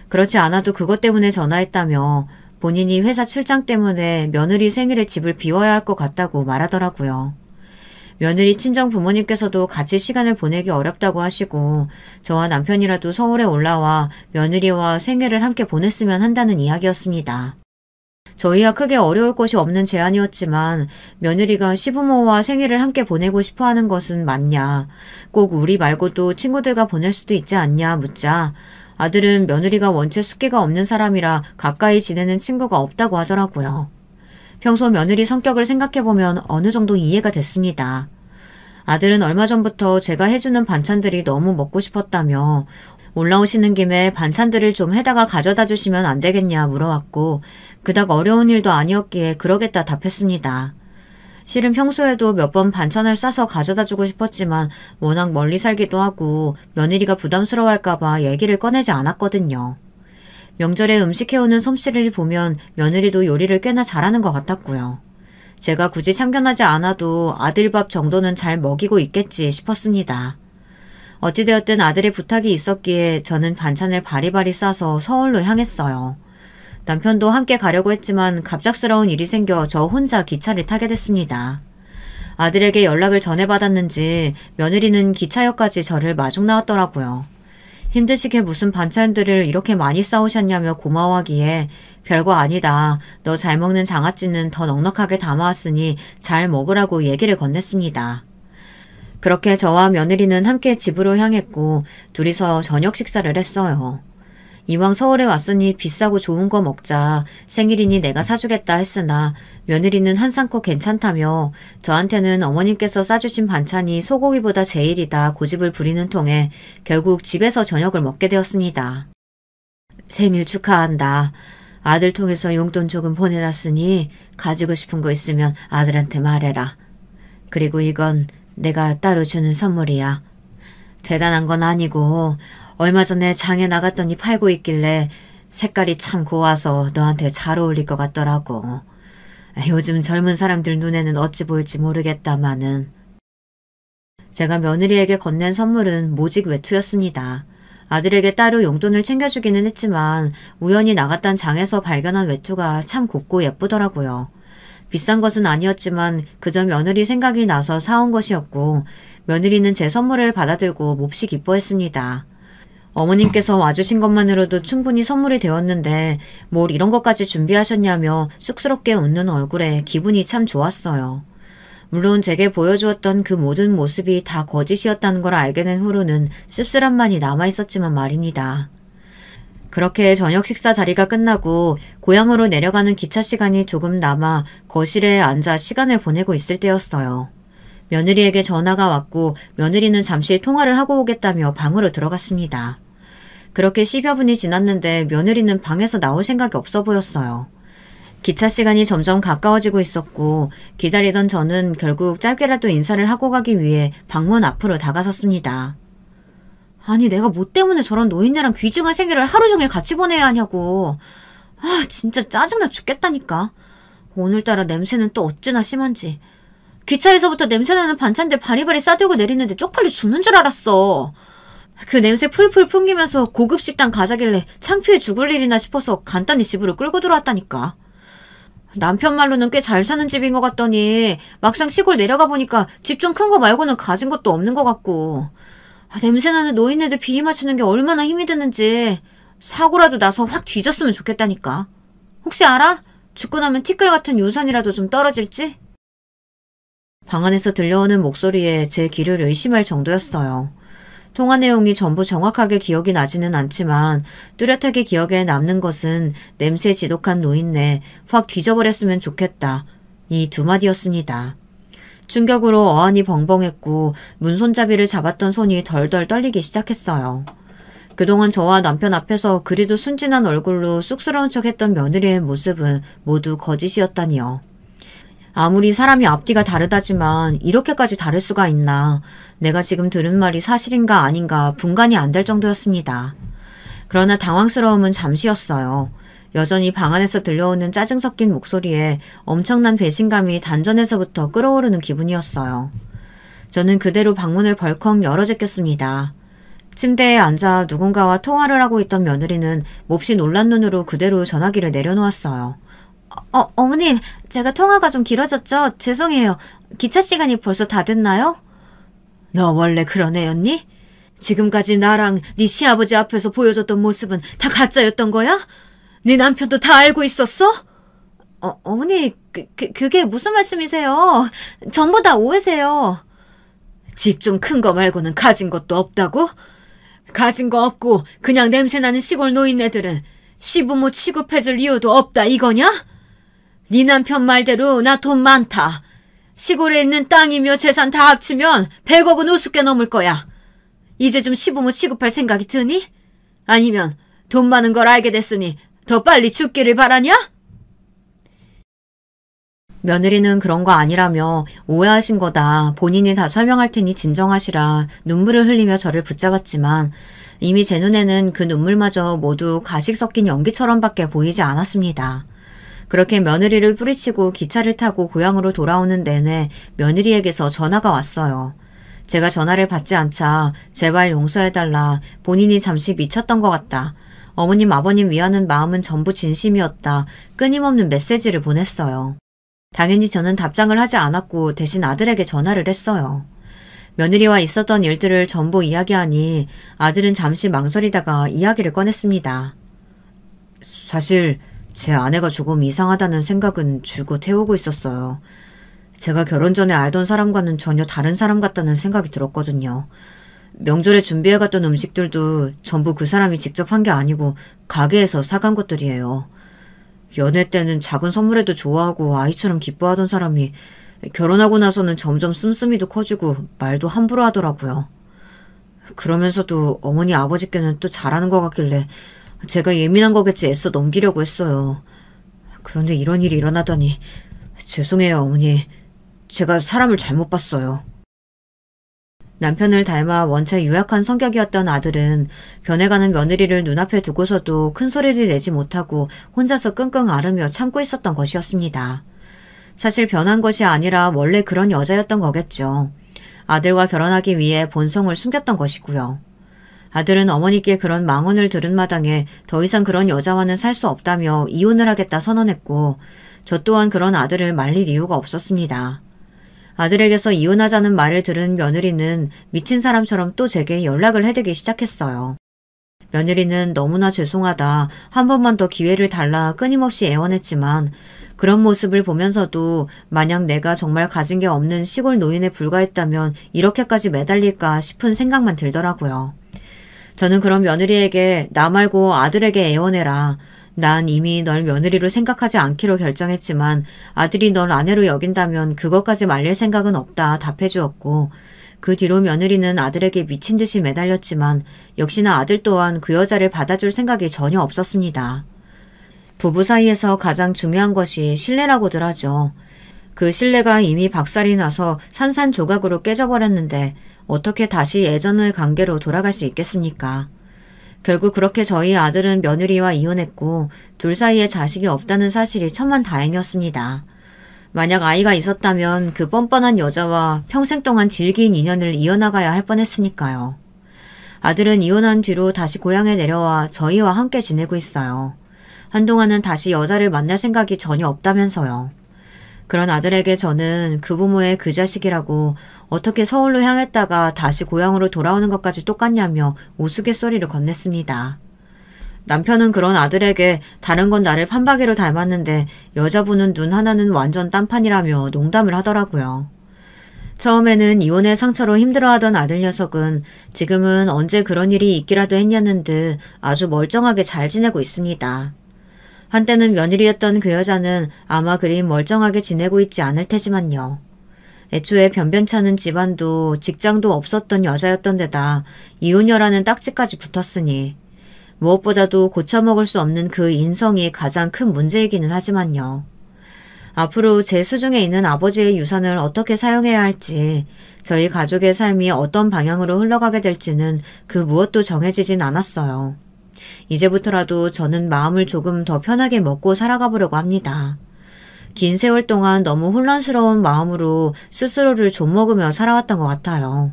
그렇지 않아도 그것 때문에 전화했다며 본인이 회사 출장 때문에 며느리 생일에 집을 비워야 할 것 같다고 말하더라고요. 며느리 친정 부모님께서도 같이 시간을 보내기 어렵다고 하시고 저와 남편이라도 서울에 올라와 며느리와 생일을 함께 보냈으면 한다는 이야기였습니다. 저희야 크게 어려울 것이 없는 제안이었지만 며느리가 시부모와 생일을 함께 보내고 싶어하는 것은 맞냐, 꼭 우리 말고도 친구들과 보낼 수도 있지 않냐 묻자 아들은 며느리가 원체 숫기가 없는 사람이라 가까이 지내는 친구가 없다고 하더라고요. 평소 며느리 성격을 생각해보면 어느 정도 이해가 됐습니다. 아들은 얼마 전부터 제가 해주는 반찬들이 너무 먹고 싶었다며 올라오시는 김에 반찬들을 좀 해다가 가져다 주시면 안 되겠냐 물어왔고 그닥 어려운 일도 아니었기에 그러겠다 답했습니다. 실은 평소에도 몇 번 반찬을 싸서 가져다 주고 싶었지만 워낙 멀리 살기도 하고 며느리가 부담스러워할까봐 얘기를 꺼내지 않았거든요. 명절에 음식 해오는 솜씨를 보면 며느리도 요리를 꽤나 잘하는 것 같았고요. 제가 굳이 참견하지 않아도 아들 밥 정도는 잘 먹이고 있겠지 싶었습니다. 어찌되었든 아들의 부탁이 있었기에 저는 반찬을 바리바리 싸서 서울로 향했어요. 남편도 함께 가려고 했지만 갑작스러운 일이 생겨 저 혼자 기차를 타게 됐습니다. 아들에게 연락을 전해받았는지 며느리는 기차역까지 저를 마중 나왔더라고요. 힘드시게 무슨 반찬들을 이렇게 많이 싸우셨냐며 고마워하기에 별거 아니다. 너 잘 먹는 장아찌는 더 넉넉하게 담아왔으니 잘 먹으라고 얘기를 건넸습니다. 그렇게 저와 며느리는 함께 집으로 향했고 둘이서 저녁 식사를 했어요. 이왕 서울에 왔으니 비싸고 좋은 거 먹자. 생일이니 내가 사주겠다 했으나 며느리는 한상코 괜찮다며 저한테는 어머님께서 싸주신 반찬이 소고기보다 제일이다 고집을 부리는 통에 결국 집에서 저녁을 먹게 되었습니다. 생일 축하한다. 아들 통해서 용돈 조금 보내놨으니 가지고 싶은 거 있으면 아들한테 말해라. 그리고 이건 내가 따로 주는 선물이야. 대단한 건 아니고 얼마 전에 장에 나갔더니 팔고 있길래 색깔이 참 고와서 너한테 잘 어울릴 것 같더라고. 요즘 젊은 사람들 눈에는 어찌 보일지 모르겠다마는. 제가 며느리에게 건넨 선물은 모직 외투였습니다. 아들에게 따로 용돈을 챙겨주기는 했지만 우연히 나갔던 장에서 발견한 외투가 참 곱고 예쁘더라고요. 비싼 것은 아니었지만 그저 며느리 생각이 나서 사온 것이었고 며느리는 제 선물을 받아들고 몹시 기뻐했습니다. 어머님께서 와주신 것만으로도 충분히 선물이 되었는데 뭘 이런 것까지 준비하셨냐며 쑥스럽게 웃는 얼굴에 기분이 참 좋았어요. 물론 제게 보여주었던 그 모든 모습이 다 거짓이었다는 걸 알게 된 후로는 씁쓸함만이 남아있었지만 말입니다. 그렇게 저녁 식사 자리가 끝나고 고향으로 내려가는 기차 시간이 조금 남아 거실에 앉아 시간을 보내고 있을 때였어요. 며느리에게 전화가 왔고 며느리는 잠시 통화를 하고 오겠다며 방으로 들어갔습니다. 그렇게 10여 분이 지났는데 며느리는 방에서 나올 생각이 없어 보였어요. 기차 시간이 점점 가까워지고 있었고 기다리던 저는 결국 짧게라도 인사를 하고 가기 위해 방문 앞으로 다가섰습니다. 아니 내가 뭐 때문에 저런 노인네랑 귀중한 생일을 하루 종일 같이 보내야 하냐고. 아 진짜 짜증나 죽겠다니까. 오늘따라 냄새는 또 어찌나 심한지. 기차에서부터 냄새나는 반찬들 바리바리 싸들고 내리는데 쪽팔려 죽는 줄 알았어. 그 냄새 풀풀 풍기면서 고급 식당 가자길래 창피해 죽을 일이나 싶어서 간단히 집으로 끌고 들어왔다니까. 남편 말로는 꽤 잘 사는 집인 것 같더니 막상 시골 내려가 보니까 집 좀 큰 거 말고는 가진 것도 없는 것 같고. 냄새나는 노인네들 비위 맞추는 게 얼마나 힘이 드는지. 사고라도 나서 확 뒤졌으면 좋겠다니까. 혹시 알아? 죽고 나면 티끌 같은 유산이라도 좀 떨어질지? 방 안에서 들려오는 목소리에 제 귀를 의심할 정도였어요. 통화 내용이 전부 정확하게 기억이 나지는 않지만 뚜렷하게 기억에 남는 것은 냄새 지독한 노인네, 확 뒤져버렸으면 좋겠다. 이 두 마디였습니다. 충격으로 어안이 벙벙했고 문손잡이를 잡았던 손이 덜덜 떨리기 시작했어요. 그동안 저와 남편 앞에서 그리도 순진한 얼굴로 쑥스러운 척했던 며느리의 모습은 모두 거짓이었다니요. 아무리 사람이 앞뒤가 다르다지만 이렇게까지 다를 수가 있나. 내가 지금 들은 말이 사실인가 아닌가 분간이 안 될 정도였습니다. 그러나 당황스러움은 잠시였어요. 여전히 방 안에서 들려오는 짜증 섞인 목소리에 엄청난 배신감이 단전에서부터 끓어오르는 기분이었어요. 저는 그대로 방문을 벌컥 열어 제꼈습니다. 침대에 앉아 누군가와 통화를 하고 있던 며느리는 몹시 놀란 눈으로 그대로 전화기를 내려놓았어요. 어머님, 제가 통화가 좀 길어졌죠? 죄송해요. 기차 시간이 벌써 다 됐나요? 너 원래 그런 애였니? 지금까지 나랑 네 시아버지 앞에서 보여줬던 모습은 다 가짜였던 거야? 네 남편도 다 알고 있었어? 어머니, 그게 무슨 말씀이세요? 전부 다 오해세요. 집 좀 큰 거 말고는 가진 것도 없다고? 가진 거 없고 그냥 냄새나는 시골 노인네들은 시부모 취급해줄 이유도 없다 이거냐? 네 남편 말대로 나 돈 많다. 시골에 있는 땅이며 재산 다 합치면 100억은 우습게 넘을 거야. 이제 좀 시부모 취급할 생각이 드니? 아니면 돈 많은 걸 알게 됐으니 더 빨리 죽기를 바라냐? 며느리는 그런 거 아니라며 오해하신 거다. 본인이 다 설명할 테니 진정하시라 눈물을 흘리며 저를 붙잡았지만 이미 제 눈에는 그 눈물마저 모두 가식 섞인 연기처럼밖에 보이지 않았습니다. 그렇게 며느리를 뿌리치고 기차를 타고 고향으로 돌아오는 내내 며느리에게서 전화가 왔어요. 제가 전화를 받지 않자 제발 용서해달라. 본인이 잠시 미쳤던 것 같다. 어머님 아버님 위하는 마음은 전부 진심이었다. 끊임없는 메시지를 보냈어요. 당연히 저는 답장을 하지 않았고 대신 아들에게 전화를 했어요. 며느리와 있었던 일들을 전부 이야기하니 아들은 잠시 망설이다가 이야기를 꺼냈습니다. 사실 제 아내가 조금 이상하다는 생각은 줄곧 해오고 있었어요. 제가 결혼 전에 알던 사람과는 전혀 다른 사람 같다는 생각이 들었거든요. 명절에 준비해갔던 음식들도 전부 그 사람이 직접 한 게 아니고 가게에서 사간 것들이에요. 연애 때는 작은 선물에도 좋아하고 아이처럼 기뻐하던 사람이 결혼하고 나서는 점점 씀씀이도 커지고 말도 함부로 하더라고요. 그러면서도 어머니 아버지께는 또 잘하는 것 같길래 제가 예민한 거겠지 애써 넘기려고 했어요. 그런데 이런 일이 일어나다니 죄송해요 어머니. 제가 사람을 잘못 봤어요. 남편을 닮아 원체 유약한 성격이었던 아들은 변해가는 며느리를 눈앞에 두고서도 큰 소리를 내지 못하고 혼자서 끙끙 앓으며 참고 있었던 것이었습니다. 사실 변한 것이 아니라 원래 그런 여자였던 거겠죠. 아들과 결혼하기 위해 본성을 숨겼던 것이고요. 아들은 어머니께 그런 망언을 들은 마당에 더 이상 그런 여자와는 살 수 없다며 이혼을 하겠다 선언했고 저 또한 그런 아들을 말릴 이유가 없었습니다. 아들에게서 이혼하자는 말을 들은 며느리는 미친 사람처럼 또 제게 연락을 해대기 시작했어요. 며느리는 너무나 죄송하다, 한 번만 더 기회를 달라 끊임없이 애원했지만 그런 모습을 보면서도 만약 내가 정말 가진 게 없는 시골 노인에 불과했다면 이렇게까지 매달릴까 싶은 생각만 들더라고요. 저는 그런 며느리에게 나 말고 아들에게 애원해라. 난 이미 널 며느리로 생각하지 않기로 결정했지만 아들이 널 아내로 여긴다면 그것까지 말릴 생각은 없다 답해주었고 그 뒤로 며느리는 아들에게 미친 듯이 매달렸지만 역시나 아들 또한 그 여자를 받아줄 생각이 전혀 없었습니다. 부부 사이에서 가장 중요한 것이 신뢰라고들 하죠. 그 신뢰가 이미 박살이 나서 산산조각으로 깨져버렸는데 어떻게 다시 예전의 관계로 돌아갈 수 있겠습니까? 결국 그렇게 저희 아들은 며느리와 이혼했고 둘 사이에 자식이 없다는 사실이 천만다행이었습니다. 만약 아이가 있었다면 그 뻔뻔한 여자와 평생 동안 질긴 인연을 이어나가야 할 뻔했으니까요. 아들은 이혼한 뒤로 다시 고향에 내려와 저희와 함께 지내고 있어요. 한동안은 다시 여자를 만날 생각이 전혀 없다면서요. 그런 아들에게 저는 그 부모의 그 자식이라고 어떻게 서울로 향했다가 다시 고향으로 돌아오는 것까지 똑같냐며 우스갯소리를 건넸습니다. 남편은 그런 아들에게 다른 건 나를 판박이로 닮았는데 여자분은 눈 하나는 완전 딴판이라며 농담을 하더라고요. 처음에는 이혼의 상처로 힘들어하던 아들 녀석은 지금은 언제 그런 일이 있기라도 했냐는 듯 아주 멀쩡하게 잘 지내고 있습니다. 한때는 며느리였던 그 여자는 아마 그리 멀쩡하게 지내고 있지 않을 테지만요. 애초에 변변찮은 집안도 직장도 없었던 여자였던 데다 이혼녀라는 딱지까지 붙었으니 무엇보다도 고쳐먹을 수 없는 그 인성이 가장 큰 문제이기는 하지만요. 앞으로 제 수중에 있는 아버지의 유산을 어떻게 사용해야 할지, 저희 가족의 삶이 어떤 방향으로 흘러가게 될지는 그 무엇도 정해지진 않았어요. 이제부터라도 저는 마음을 조금 더 편하게 먹고 살아가 보려고 합니다. 긴 세월 동안 너무 혼란스러운 마음으로 스스로를 좀먹으며 살아왔던 것 같아요.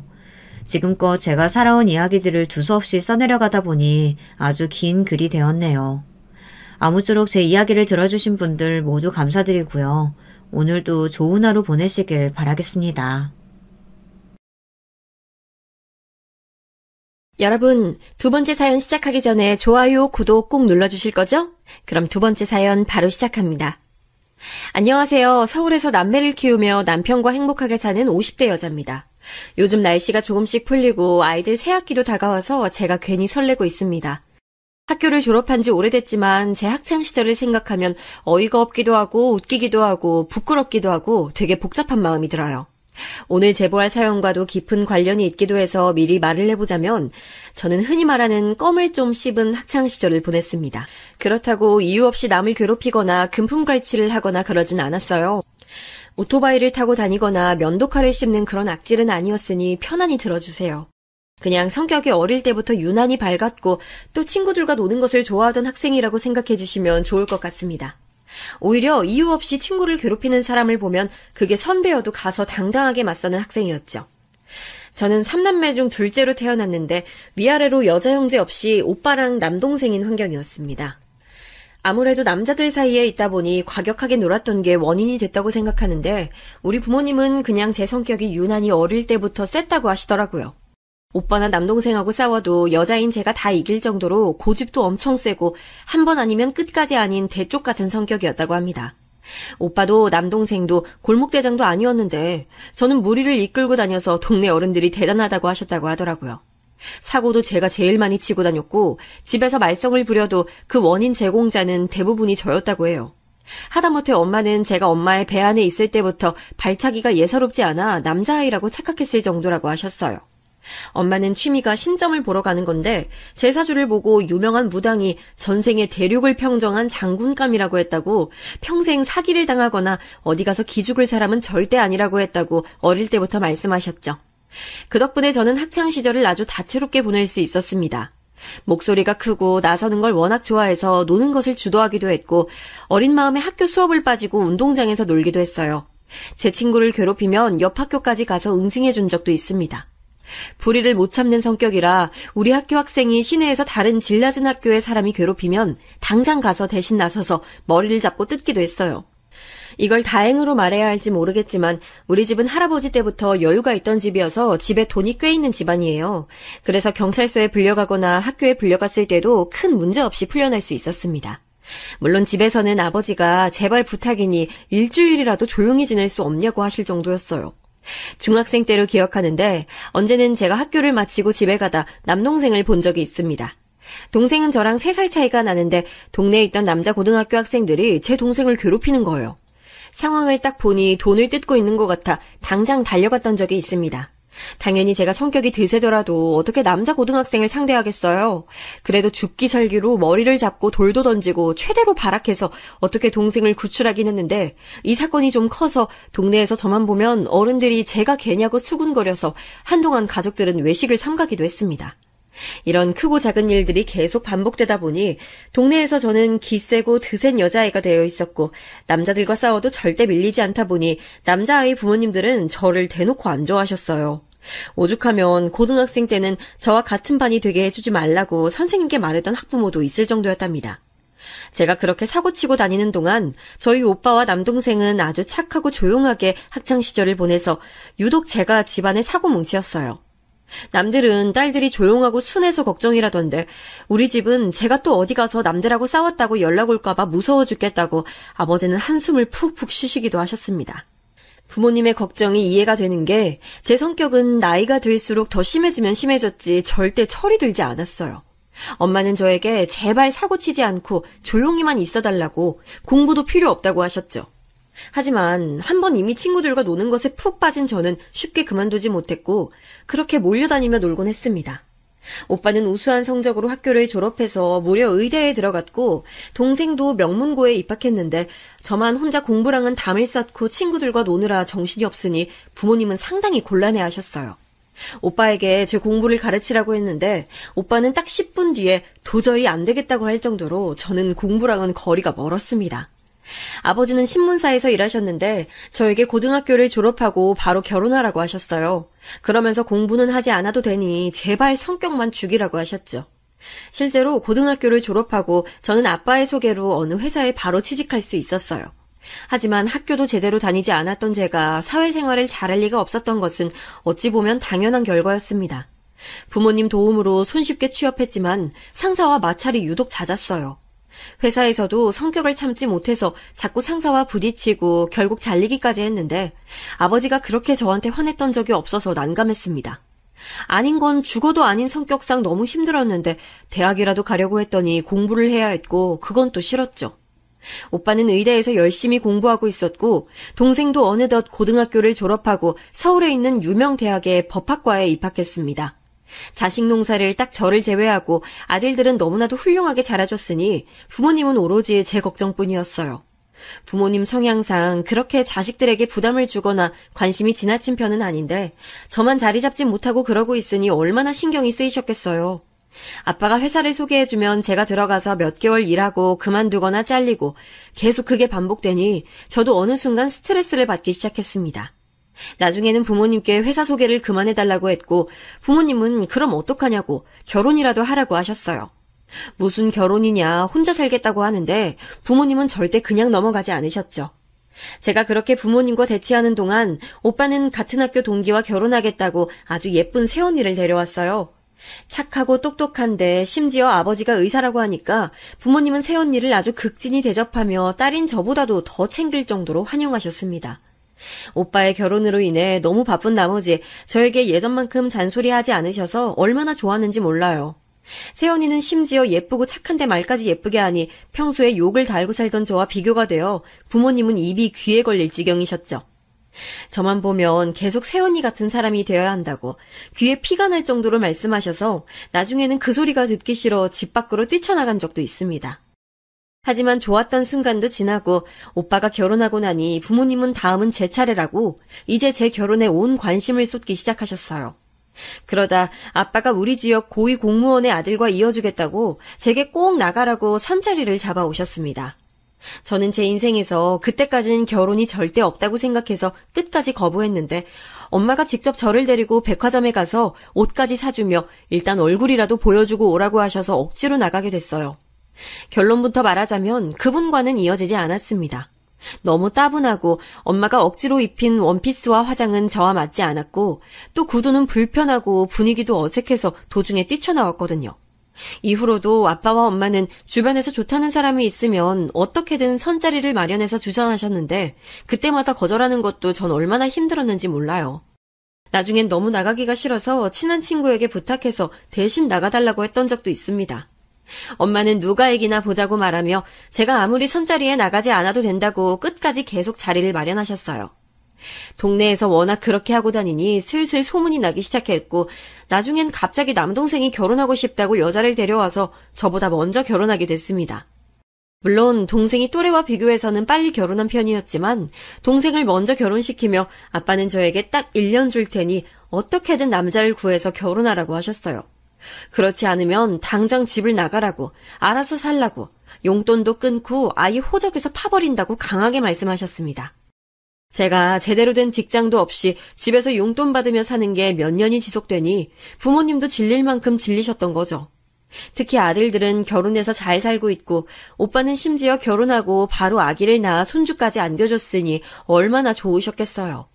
지금껏 제가 살아온 이야기들을 두서없이 써내려가다 보니 아주 긴 글이 되었네요. 아무쪼록 제 이야기를 들어주신 분들 모두 감사드리고요. 오늘도 좋은 하루 보내시길 바라겠습니다. 여러분, 두 번째 사연 시작하기 전에 좋아요, 구독 꼭 눌러주실 거죠? 그럼 두 번째 사연 바로 시작합니다. 안녕하세요. 서울에서 남매를 키우며 남편과 행복하게 사는 50대 여자입니다. 요즘 날씨가 조금씩 풀리고 아이들 새학기도 다가와서 제가 괜히 설레고 있습니다. 학교를 졸업한 지 오래됐지만 제 학창시절을 생각하면 어이가 없기도 하고 웃기기도 하고 부끄럽기도 하고 되게 복잡한 마음이 들어요. 오늘 제보할 사연과도 깊은 관련이 있기도 해서 미리 말을 해보자면 저는 흔히 말하는 껌을 좀 씹은 학창시절을 보냈습니다. 그렇다고 이유 없이 남을 괴롭히거나 금품갈취를 하거나 그러진 않았어요. 오토바이를 타고 다니거나 면도칼을 씹는 그런 악질은 아니었으니 편안히 들어주세요. 그냥 성격이 어릴 때부터 유난히 밝았고 또 친구들과 노는 것을 좋아하던 학생이라고 생각해 주시면 좋을 것 같습니다. 오히려 이유 없이 친구를 괴롭히는 사람을 보면 그게 선배여도 가서 당당하게 맞서는 학생이었죠. 저는 3남매 중 둘째로 태어났는데 위아래로 여자 형제 없이 오빠랑 남동생인 환경이었습니다. 아무래도 남자들 사이에 있다 보니 과격하게 놀았던 게 원인이 됐다고 생각하는데 우리 부모님은 그냥 제 성격이 유난히 어릴 때부터 셌다고 하시더라고요. 오빠나 남동생하고 싸워도 여자인 제가 다 이길 정도로 고집도 엄청 세고 한 번 아니면 끝까지 아닌 대쪽 같은 성격이었다고 합니다. 오빠도 남동생도 골목대장도 아니었는데 저는 무리를 이끌고 다녀서 동네 어른들이 대단하다고 하셨다고 하더라고요. 사고도 제가 제일 많이 치고 다녔고 집에서 말썽을 부려도 그 원인 제공자는 대부분이 저였다고 해요. 하다못해 엄마는 제가 엄마의 배 안에 있을 때부터 발차기가 예사롭지 않아 남자아이라고 착각했을 정도라고 하셨어요. 엄마는 취미가 신점을 보러 가는 건데 제 사주를 보고 유명한 무당이 전생에 대륙을 평정한 장군감이라고 했다고 평생 사기를 당하거나 어디 가서 기죽을 사람은 절대 아니라고 했다고 어릴 때부터 말씀하셨죠. 그 덕분에 저는 학창시절을 아주 다채롭게 보낼 수 있었습니다. 목소리가 크고 나서는 걸 워낙 좋아해서 노는 것을 주도하기도 했고 어린 마음에 학교 수업을 빠지고 운동장에서 놀기도 했어요. 제 친구를 괴롭히면 옆 학교까지 가서 응징해 준 적도 있습니다. 불의를 못 참는 성격이라 우리 학교 학생이 시내에서 다른 질 낮은 학교의 사람이 괴롭히면 당장 가서 대신 나서서 머리를 잡고 뜯기도 했어요. 이걸 다행으로 말해야 할지 모르겠지만 우리 집은 할아버지 때부터 여유가 있던 집이어서 집에 돈이 꽤 있는 집안이에요. 그래서 경찰서에 불려가거나 학교에 불려갔을 때도 큰 문제 없이 풀려날 수 있었습니다. 물론 집에서는 아버지가 제발 부탁이니 일주일이라도 조용히 지낼 수 없냐고 하실 정도였어요. 중학생 때를 기억하는데 언제는 제가 학교를 마치고 집에 가다 남동생을 본 적이 있습니다. 동생은 저랑 3살 차이가 나는데 동네에 있던 남자 고등학교 학생들이 제 동생을 괴롭히는 거예요. 상황을 딱 보니 돈을 뜯고 있는 것 같아 당장 달려갔던 적이 있습니다. 당연히 제가 성격이 드세더라도 어떻게 남자 고등학생을 상대하겠어요. 그래도 죽기 살기로 머리를 잡고 돌도 던지고 최대로 발악해서 어떻게 동생을 구출하긴 했는데 이 사건이 좀 커서 동네에서 저만 보면 어른들이 제가 개냐고 수군거려서 한동안 가족들은 외식을 삼가기도 했습니다. 이런 크고 작은 일들이 계속 반복되다 보니 동네에서 저는 기세고 드센 여자아이가 되어 있었고 남자들과 싸워도 절대 밀리지 않다 보니 남자아이 부모님들은 저를 대놓고 안 좋아하셨어요. 오죽하면 고등학생 때는 저와 같은 반이 되게 해주지 말라고 선생님께 말했던 학부모도 있을 정도였답니다. 제가 그렇게 사고치고 다니는 동안 저희 오빠와 남동생은 아주 착하고 조용하게 학창시절을 보내서 유독 제가 집안의 사고뭉치였어요. 남들은 딸들이 조용하고 순해서 걱정이라던데 우리 집은 제가 또 어디 가서 남들하고 싸웠다고 연락 올까봐 무서워 죽겠다고 아버지는 한숨을 푹푹 쉬시기도 하셨습니다. 부모님의 걱정이 이해가 되는 게 제 성격은 나이가 들수록 더 심해지면 심해졌지 절대 철이 들지 않았어요. 엄마는 저에게 제발 사고치지 않고 조용히만 있어달라고 공부도 필요 없다고 하셨죠. 하지만 한번 이미 친구들과 노는 것에 푹 빠진 저는 쉽게 그만두지 못했고 그렇게 몰려다니며 놀곤 했습니다. 오빠는 우수한 성적으로 학교를 졸업해서 무려 의대에 들어갔고 동생도 명문고에 입학했는데 저만 혼자 공부랑은 담을 쌓고 친구들과 노느라 정신이 없으니 부모님은 상당히 곤란해하셨어요. 오빠에게 제 공부를 가르치라고 했는데 오빠는 딱 10분 뒤에 도저히 안 되겠다고 할 정도로 저는 공부랑은 거리가 멀었습니다. 아버지는 신문사에서 일하셨는데 저에게 고등학교를 졸업하고 바로 결혼하라고 하셨어요. 그러면서 공부는 하지 않아도 되니 제발 성격만 죽이라고 하셨죠. 실제로 고등학교를 졸업하고 저는 아빠의 소개로 어느 회사에 바로 취직할 수 있었어요. 하지만 학교도 제대로 다니지 않았던 제가 사회생활을 잘할 리가 없었던 것은 어찌 보면 당연한 결과였습니다. 부모님 도움으로 손쉽게 취업했지만 상사와 마찰이 유독 잦았어요. 회사에서도 성격을 참지 못해서 자꾸 상사와 부딪히고 결국 잘리기까지 했는데 아버지가 그렇게 저한테 화냈던 적이 없어서 난감했습니다. 아닌 건 죽어도 아닌 성격상 너무 힘들었는데 대학이라도 가려고 했더니 공부를 해야 했고 그건 또 싫었죠. 오빠는 의대에서 열심히 공부하고 있었고 동생도 어느덧 고등학교를 졸업하고 서울에 있는 유명 대학의 법학과에 입학했습니다. 자식 농사를 딱 저를 제외하고 아들들은 너무나도 훌륭하게 자라줬으니 부모님은 오로지 제 걱정뿐이었어요. 부모님 성향상 그렇게 자식들에게 부담을 주거나 관심이 지나친 편은 아닌데 저만 자리 잡지 못하고 그러고 있으니 얼마나 신경이 쓰이셨겠어요. 아빠가 회사를 소개해주면 제가 들어가서 몇 개월 일하고 그만두거나 잘리고 계속 그게 반복되니 저도 어느 순간 스트레스를 받기 시작했습니다. 나중에는 부모님께 회사 소개를 그만해달라고 했고 부모님은 그럼 어떡하냐고 결혼이라도 하라고 하셨어요. 무슨 결혼이냐 혼자 살겠다고 하는데 부모님은 절대 그냥 넘어가지 않으셨죠. 제가 그렇게 부모님과 대치하는 동안 오빠는 같은 학교 동기와 결혼하겠다고 아주 예쁜 새언니를 데려왔어요. 착하고 똑똑한데 심지어 아버지가 의사라고 하니까 부모님은 새언니를 아주 극진히 대접하며 딸인 저보다도 더 챙길 정도로 환영하셨습니다. 오빠의 결혼으로 인해 너무 바쁜 나머지 저에게 예전만큼 잔소리하지 않으셔서 얼마나 좋았는지 몰라요. 새언니는 심지어 예쁘고 착한데 말까지 예쁘게 하니 평소에 욕을 달고 살던 저와 비교가 되어 부모님은 입이 귀에 걸릴 지경이셨죠. 저만 보면 계속 새언니 같은 사람이 되어야 한다고 귀에 피가 날 정도로 말씀하셔서 나중에는 그 소리가 듣기 싫어 집 밖으로 뛰쳐나간 적도 있습니다. 하지만 좋았던 순간도 지나고 오빠가 결혼하고 나니 부모님은 다음은 제 차례라고 이제 제 결혼에 온 관심을 쏟기 시작하셨어요. 그러다 아빠가 우리 지역 고위 공무원의 아들과 이어주겠다고 제게 꼭 나가라고 선자리를 잡아오셨습니다. 저는 제 인생에서 그때까지는 결혼이 절대 없다고 생각해서 끝까지 거부했는데 엄마가 직접 저를 데리고 백화점에 가서 옷까지 사주며 일단 얼굴이라도 보여주고 오라고 하셔서 억지로 나가게 됐어요. 결론부터 말하자면 그분과는 이어지지 않았습니다. 너무 따분하고 엄마가 억지로 입힌 원피스와 화장은 저와 맞지 않았고 또 구두는 불편하고 분위기도 어색해서 도중에 뛰쳐나왔거든요. 이후로도 아빠와 엄마는 주변에서 좋다는 사람이 있으면 어떻게든 선자리를 마련해서 주선하셨는데 그때마다 거절하는 것도 전 얼마나 힘들었는지 몰라요. 나중엔 너무 나가기가 싫어서 친한 친구에게 부탁해서 대신 나가달라고 했던 적도 있습니다. 엄마는 누가 이기나 보자고 말하며 제가 아무리 선자리에 나가지 않아도 된다고 끝까지 계속 자리를 마련하셨어요. 동네에서 워낙 그렇게 하고 다니니 슬슬 소문이 나기 시작했고 나중엔 갑자기 남동생이 결혼하고 싶다고 여자를 데려와서 저보다 먼저 결혼하게 됐습니다. 물론 동생이 또래와 비교해서는 빨리 결혼한 편이었지만 동생을 먼저 결혼시키며 아빠는 저에게 딱 1년 줄 테니 어떻게든 남자를 구해서 결혼하라고 하셨어요. 그렇지 않으면 당장 집을 나가라고, 알아서 살라고, 용돈도 끊고 아예 호적에서 파버린다고 강하게 말씀하셨습니다. 제가 제대로 된 직장도 없이 집에서 용돈 받으며 사는 게 몇 년이 지속되니 부모님도 질릴 만큼 질리셨던 거죠. 특히 아들들은 결혼해서 잘 살고 있고 오빠는 심지어 결혼하고 바로 아기를 낳아 손주까지 안겨줬으니 얼마나 좋으셨겠어요.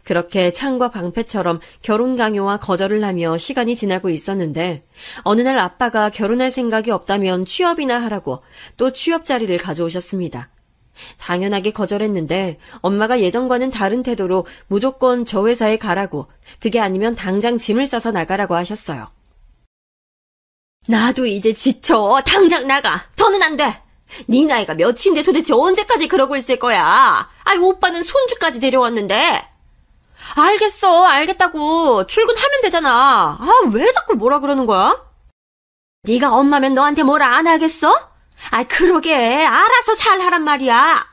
그렇게 창과 방패처럼 결혼 강요와 거절을 하며 시간이 지나고 있었는데 어느 날 아빠가 결혼할 생각이 없다면 취업이나 하라고 또 취업 자리를 가져오셨습니다. 당연하게 거절했는데 엄마가 예전과는 다른 태도로 무조건 저 회사에 가라고, 그게 아니면 당장 짐을 싸서 나가라고 하셨어요. 나도 이제 지쳐. 당장 나가. 더는 안 돼. 네 나이가 몇인데 도대체 언제까지 그러고 있을 거야. 아이, 오빠는 손주까지 데려왔는데. 알겠어. 알겠다고. 출근하면 되잖아. 아, 왜 자꾸 뭐라 그러는 거야? 네가 엄마면 너한테 뭐라 안 하겠어? 아, 그러게. 알아서 잘 하란 말이야.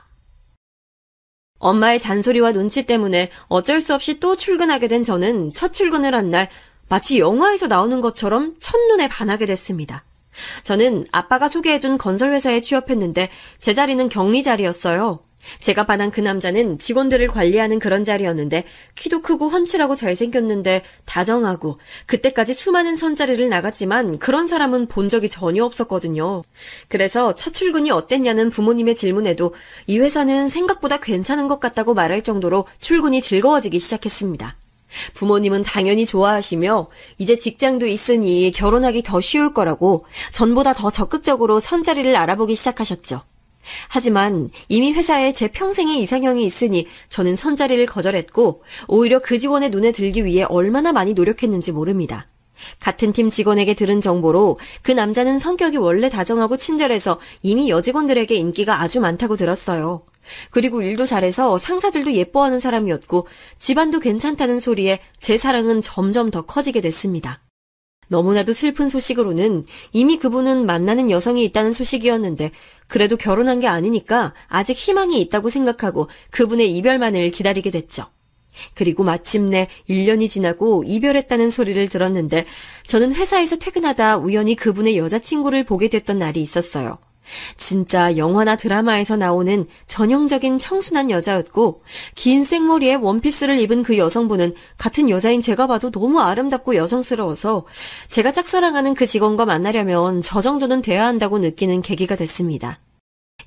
엄마의 잔소리와 눈치 때문에 어쩔 수 없이 또 출근하게 된 저는 첫 출근을 한 날 마치 영화에서 나오는 것처럼 첫눈에 반하게 됐습니다. 저는 아빠가 소개해준 건설회사에 취업했는데 제 자리는 격리 자리였어요. 제가 반한 그 남자는 직원들을 관리하는 그런 자리였는데 키도 크고 훤칠하고 잘생겼는데 다정하고 그때까지 수많은 선자리를 나갔지만 그런 사람은 본 적이 전혀 없었거든요. 그래서 첫 출근이 어땠냐는 부모님의 질문에도 이 회사는 생각보다 괜찮은 것 같다고 말할 정도로 출근이 즐거워지기 시작했습니다. 부모님은 당연히 좋아하시며 이제 직장도 있으니 결혼하기 더 쉬울 거라고 전보다 더 적극적으로 선자리를 알아보기 시작하셨죠. 하지만 이미 회사에 제 평생의 이상형이 있으니 저는 선자리를 거절했고 오히려 그 직원의 눈에 들기 위해 얼마나 많이 노력했는지 모릅니다. 같은 팀 직원에게 들은 정보로 그 남자는 성격이 원래 다정하고 친절해서 이미 여직원들에게 인기가 아주 많다고 들었어요. 그리고 일도 잘해서 상사들도 예뻐하는 사람이었고 집안도 괜찮다는 소리에 제 사랑은 점점 더 커지게 됐습니다. 너무나도 슬픈 소식으로는 이미 그분은 만나는 여성이 있다는 소식이었는데 그래도 결혼한 게 아니니까 아직 희망이 있다고 생각하고 그분의 이별만을 기다리게 됐죠. 그리고 마침내 1년이 지나고 이별했다는 소리를 들었는데 저는 회사에서 퇴근하다 우연히 그분의 여자친구를 보게 됐던 날이 있었어요. 진짜 영화나 드라마에서 나오는 전형적인 청순한 여자였고 긴 생머리에 원피스를 입은 그 여성분은 같은 여자인 제가 봐도 너무 아름답고 여성스러워서 제가 짝사랑하는 그 직원과 만나려면 저 정도는 돼야 한다고 느끼는 계기가 됐습니다.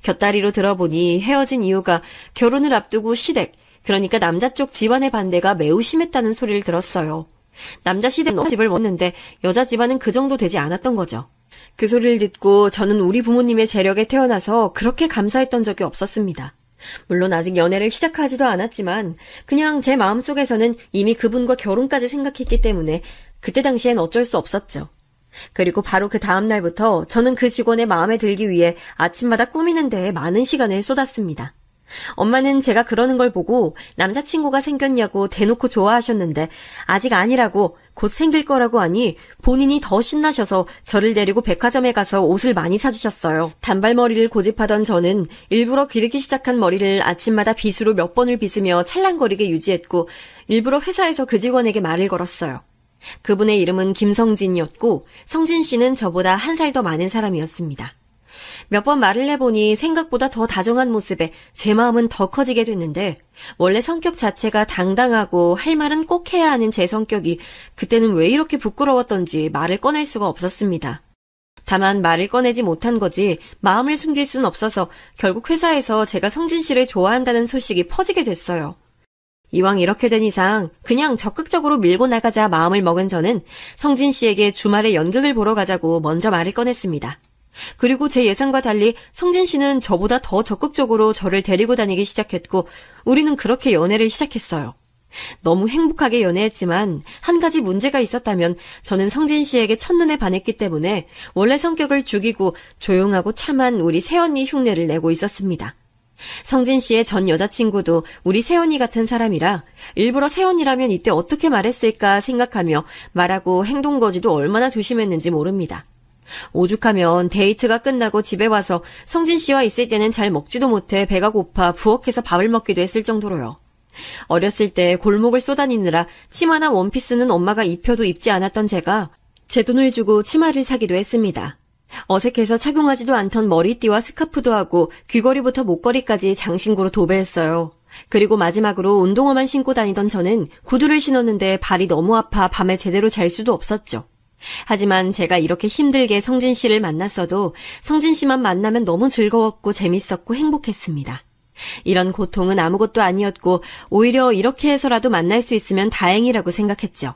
곁다리로 들어보니 헤어진 이유가 결혼을 앞두고 시댁, 그러니까 남자 쪽 집안의 반대가 매우 심했다는 소리를 들었어요. 남자 시댁은 집을 먹는데 여자 집안은 그 정도 되지 않았던 거죠. 그 소리를 듣고 저는 우리 부모님의 재력에 태어나서 그렇게 감사했던 적이 없었습니다. 물론 아직 연애를 시작하지도 않았지만 그냥 제 마음속에서는 이미 그분과 결혼까지 생각했기 때문에 그때 당시엔 어쩔 수 없었죠. 그리고 바로 그 다음 날부터 저는 그 직원의 마음에 들기 위해 아침마다 꾸미는 데에 많은 시간을 쏟았습니다. 엄마는 제가 그러는 걸 보고 남자친구가 생겼냐고 대놓고 좋아하셨는데 아직 아니라고 곧 생길 거라고 하니 본인이 더 신나셔서 저를 데리고 백화점에 가서 옷을 많이 사주셨어요. 단발머리를 고집하던 저는 일부러 기르기 시작한 머리를 아침마다 빗으로 몇 번을 빗으며 찰랑거리게 유지했고 일부러 회사에서 그 직원에게 말을 걸었어요. 그분의 이름은 김성진이었고 성진 씨는 저보다 한 살 더 많은 사람이었습니다. 몇 번 말을 해보니 생각보다 더 다정한 모습에 제 마음은 더 커지게 됐는데 원래 성격 자체가 당당하고 할 말은 꼭 해야 하는 제 성격이 그때는 왜 이렇게 부끄러웠던지 말을 꺼낼 수가 없었습니다. 다만 말을 꺼내지 못한 거지 마음을 숨길 순 없어서 결국 회사에서 제가 성진 씨를 좋아한다는 소식이 퍼지게 됐어요. 이왕 이렇게 된 이상 그냥 적극적으로 밀고 나가자 마음을 먹은 저는 성진 씨에게 주말에 연극을 보러 가자고 먼저 말을 꺼냈습니다. 그리고 제 예상과 달리 성진 씨는 저보다 더 적극적으로 저를 데리고 다니기 시작했고 우리는 그렇게 연애를 시작했어요. 너무 행복하게 연애했지만 한 가지 문제가 있었다면 저는 성진 씨에게 첫눈에 반했기 때문에 원래 성격을 죽이고 조용하고 참한 우리 새언니 흉내를 내고 있었습니다. 성진 씨의 전 여자친구도 우리 새언니 같은 사람이라 일부러 새언니라면 이때 어떻게 말했을까 생각하며 말하고 행동 거지도 얼마나 조심했는지 모릅니다. 오죽하면 데이트가 끝나고 집에 와서 성진 씨와 있을 때는 잘 먹지도 못해 배가 고파 부엌에서 밥을 먹기도 했을 정도로요. 어렸을 때 골목을 쏘다니느라 치마나 원피스는 엄마가 입혀도 입지 않았던 제가 제 돈을 주고 치마를 사기도 했습니다. 어색해서 착용하지도 않던 머리띠와 스카프도 하고 귀걸이부터 목걸이까지 장신구로 도배했어요. 그리고 마지막으로 운동화만 신고 다니던 저는 구두를 신었는데 발이 너무 아파 밤에 제대로 잘 수도 없었죠. 하지만 제가 이렇게 힘들게 성진 씨를 만났어도 성진 씨만 만나면 너무 즐거웠고 재밌었고 행복했습니다. 이런 고통은 아무것도 아니었고 오히려 이렇게 해서라도 만날 수 있으면 다행이라고 생각했죠.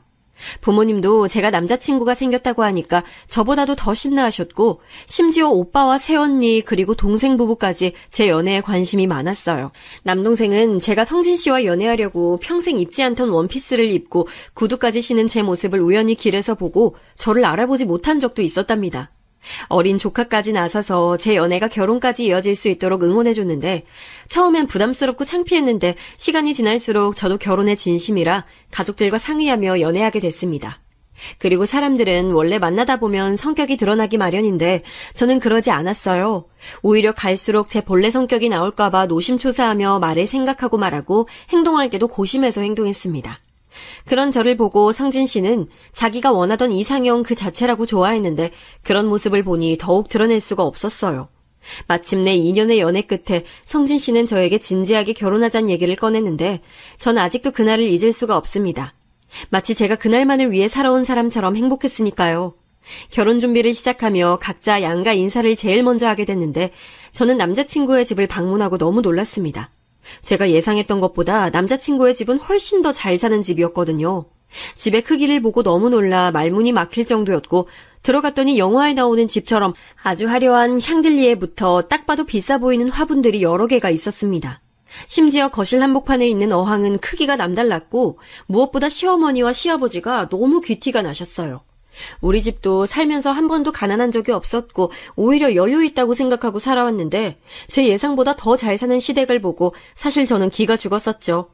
부모님도 제가 남자친구가 생겼다고 하니까 저보다도 더 신나하셨고 심지어 오빠와 새언니 그리고 동생 부부까지 제 연애에 관심이 많았어요. 남동생은 제가 성진 씨와 연애하려고 평생 입지 않던 원피스를 입고 구두까지 신은 제 모습을 우연히 길에서 보고 저를 알아보지 못한 적도 있었답니다. 어린 조카까지 나서서 제 연애가 결혼까지 이어질 수 있도록 응원해줬는데 처음엔 부담스럽고 창피했는데 시간이 지날수록 저도 결혼에 진심이라 가족들과 상의하며 연애하게 됐습니다. 그리고 사람들은 원래 만나다 보면 성격이 드러나기 마련인데 저는 그러지 않았어요. 오히려 갈수록 제 본래 성격이 나올까봐 노심초사하며 말을 생각하고 말하고 행동할 때도 고심해서 행동했습니다. 그런 저를 보고 성진 씨는 자기가 원하던 이상형 그 자체라고 좋아했는데 그런 모습을 보니 더욱 드러낼 수가 없었어요. 마침내 2년의 연애 끝에 성진 씨는 저에게 진지하게 결혼하자는 얘기를 꺼냈는데 전 아직도 그날을 잊을 수가 없습니다. 마치 제가 그날만을 위해 살아온 사람처럼 행복했으니까요. 결혼 준비를 시작하며 각자 양가 인사를 제일 먼저 하게 됐는데 저는 남자친구의 집을 방문하고 너무 놀랐습니다. 제가 예상했던 것보다 남자친구의 집은 훨씬 더 잘 사는 집이었거든요. 집의 크기를 보고 너무 놀라 말문이 막힐 정도였고 들어갔더니 영화에 나오는 집처럼 아주 화려한 샹들리에부터 딱 봐도 비싸 보이는 화분들이 여러 개가 있었습니다. 심지어 거실 한복판에 있는 어항은 크기가 남달랐고 무엇보다 시어머니와 시아버지가 너무 귀티가 나셨어요. 우리 집도 살면서 한 번도 가난한 적이 없었고 오히려 여유 있다고 생각하고 살아왔는데 제 예상보다 더 잘 사는 시댁을 보고 사실 저는 기가 죽었었죠.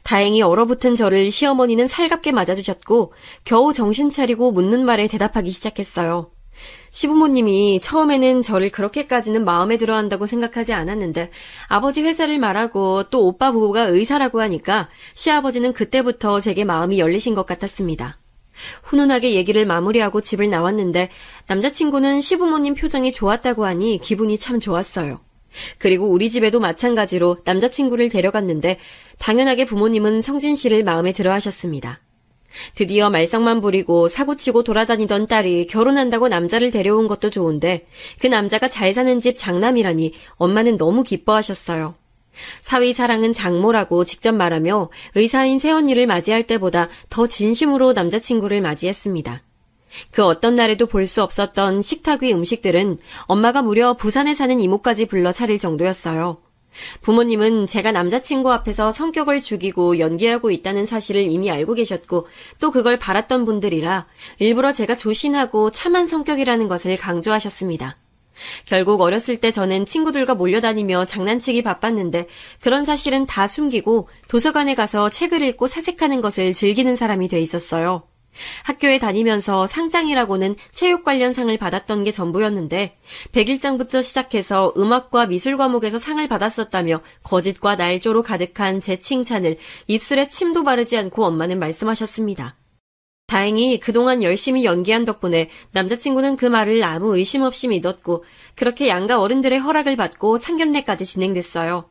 다행히 얼어붙은 저를 시어머니는 살갑게 맞아주셨고 겨우 정신 차리고 묻는 말에 대답하기 시작했어요. 시부모님이 처음에는 저를 그렇게까지는 마음에 들어한다고 생각하지 않았는데 아버지 회사를 말하고 또 오빠 부부가 의사라고 하니까 시아버지는 그때부터 제게 마음이 열리신 것 같았습니다. 훈훈하게 얘기를 마무리하고 집을 나왔는데 남자친구는 시부모님 표정이 좋았다고 하니 기분이 참 좋았어요. 그리고 우리 집에도 마찬가지로 남자친구를 데려갔는데 당연하게 부모님은 성진 씨를 마음에 들어 하셨습니다. 드디어 말썽만 부리고 사고치고 돌아다니던 딸이 결혼한다고 남자를 데려온 것도 좋은데 그 남자가 잘 사는 집 장남이라니 엄마는 너무 기뻐하셨어요. 사위 사랑은 장모라고 직접 말하며 의사인 새언니를 맞이할 때보다 더 진심으로 남자친구를 맞이했습니다. 그 어떤 날에도 볼 수 없었던 식탁 위 음식들은 엄마가 무려 부산에 사는 이모까지 불러 차릴 정도였어요. 부모님은 제가 남자친구 앞에서 성격을 죽이고 연기하고 있다는 사실을 이미 알고 계셨고 또 그걸 바랐던 분들이라 일부러 제가 조신하고 참한 성격이라는 것을 강조하셨습니다. 결국 어렸을 때 저는 친구들과 몰려다니며 장난치기 바빴는데 그런 사실은 다 숨기고 도서관에 가서 책을 읽고 사색하는 것을 즐기는 사람이 돼 있었어요. 학교에 다니면서 상장이라고는 체육 관련 상을 받았던 게 전부였는데 100일장부터 시작해서 음악과 미술 과목에서 상을 받았었다며 거짓과 날조로 가득한 제 칭찬을 입술에 침도 바르지 않고 엄마는 말씀하셨습니다. 다행히 그동안 열심히 연기한 덕분에 남자친구는 그 말을 아무 의심 없이 믿었고 그렇게 양가 어른들의 허락을 받고 상견례까지 진행됐어요.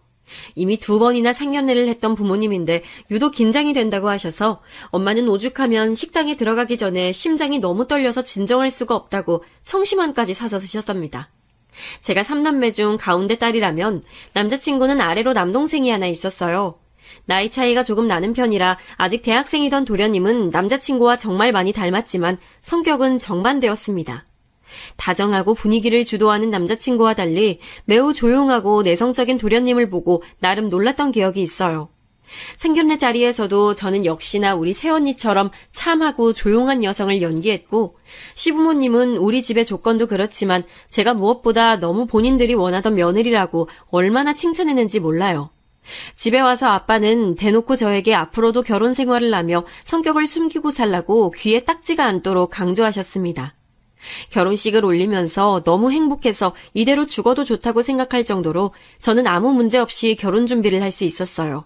이미 2번이나 상견례를 했던 부모님인데 유독 긴장이 된다고 하셔서 엄마는 오죽하면 식당에 들어가기 전에 심장이 너무 떨려서 진정할 수가 없다고 청심환까지 사서 드셨답니다. 제가 3남매 중 가운데 딸이라면 남자친구는 아래로 남동생이 하나 있었어요. 나이 차이가 조금 나는 편이라 아직 대학생이던 도련님은 남자친구와 정말 많이 닮았지만 성격은 정반대였습니다. 다정하고 분위기를 주도하는 남자친구와 달리 매우 조용하고 내성적인 도련님을 보고 나름 놀랐던 기억이 있어요. 상견례 자리에서도 저는 역시나 우리 새언니처럼 참하고 조용한 여성을 연기했고, 시부모님은 우리 집의 조건도 그렇지만 제가 무엇보다 너무 본인들이 원하던 며느리라고 얼마나 칭찬했는지 몰라요. 집에 와서 아빠는 대놓고 저에게 앞으로도 결혼 생활을 하며 성격을 숨기고 살라고 귀에 딱지가 않도록 강조하셨습니다. 결혼식을 올리면서 너무 행복해서 이대로 죽어도 좋다고 생각할 정도로 저는 아무 문제 없이 결혼 준비를 할 수 있었어요.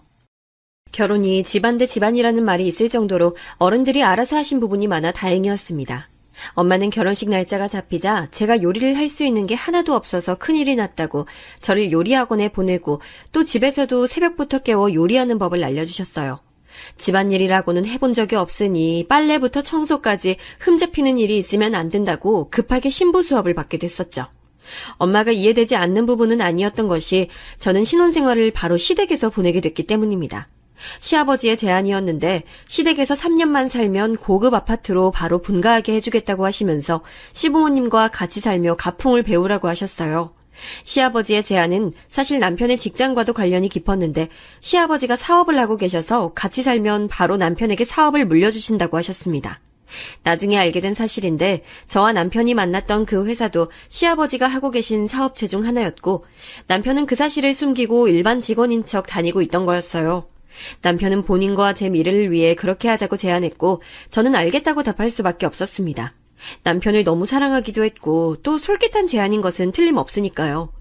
결혼이 집안 대 집안이라는 말이 있을 정도로 어른들이 알아서 하신 부분이 많아 다행이었습니다. 엄마는 결혼식 날짜가 잡히자 제가 요리를 할 수 있는 게 하나도 없어서 큰일이 났다고 저를 요리학원에 보내고 또 집에서도 새벽부터 깨워 요리하는 법을 알려주셨어요. 집안일이라고는 해본 적이 없으니 빨래부터 청소까지 흠잡히는 일이 있으면 안 된다고 급하게 신부 수업을 받게 됐었죠. 엄마가 이해되지 않는 부분은 아니었던 것이 저는 신혼생활을 바로 시댁에서 보내게 됐기 때문입니다. 시아버지의 제안이었는데 시댁에서 3년만 살면 고급 아파트로 바로 분가하게 해주겠다고 하시면서 시부모님과 같이 살며 가풍을 배우라고 하셨어요. 시아버지의 제안은 사실 남편의 직장과도 관련이 깊었는데 시아버지가 사업을 하고 계셔서 같이 살면 바로 남편에게 사업을 물려주신다고 하셨습니다. 나중에 알게 된 사실인데 저와 남편이 만났던 그 회사도 시아버지가 하고 계신 사업체 중 하나였고 남편은 그 사실을 숨기고 일반 직원인 척 다니고 있던 거였어요. 남편은 본인과 제 미래를 위해 그렇게 하자고 제안했고 저는 알겠다고 답할 수밖에 없었습니다. 남편을 너무 사랑하기도 했고 또 솔깃한 제안인 것은 틀림없으니까요.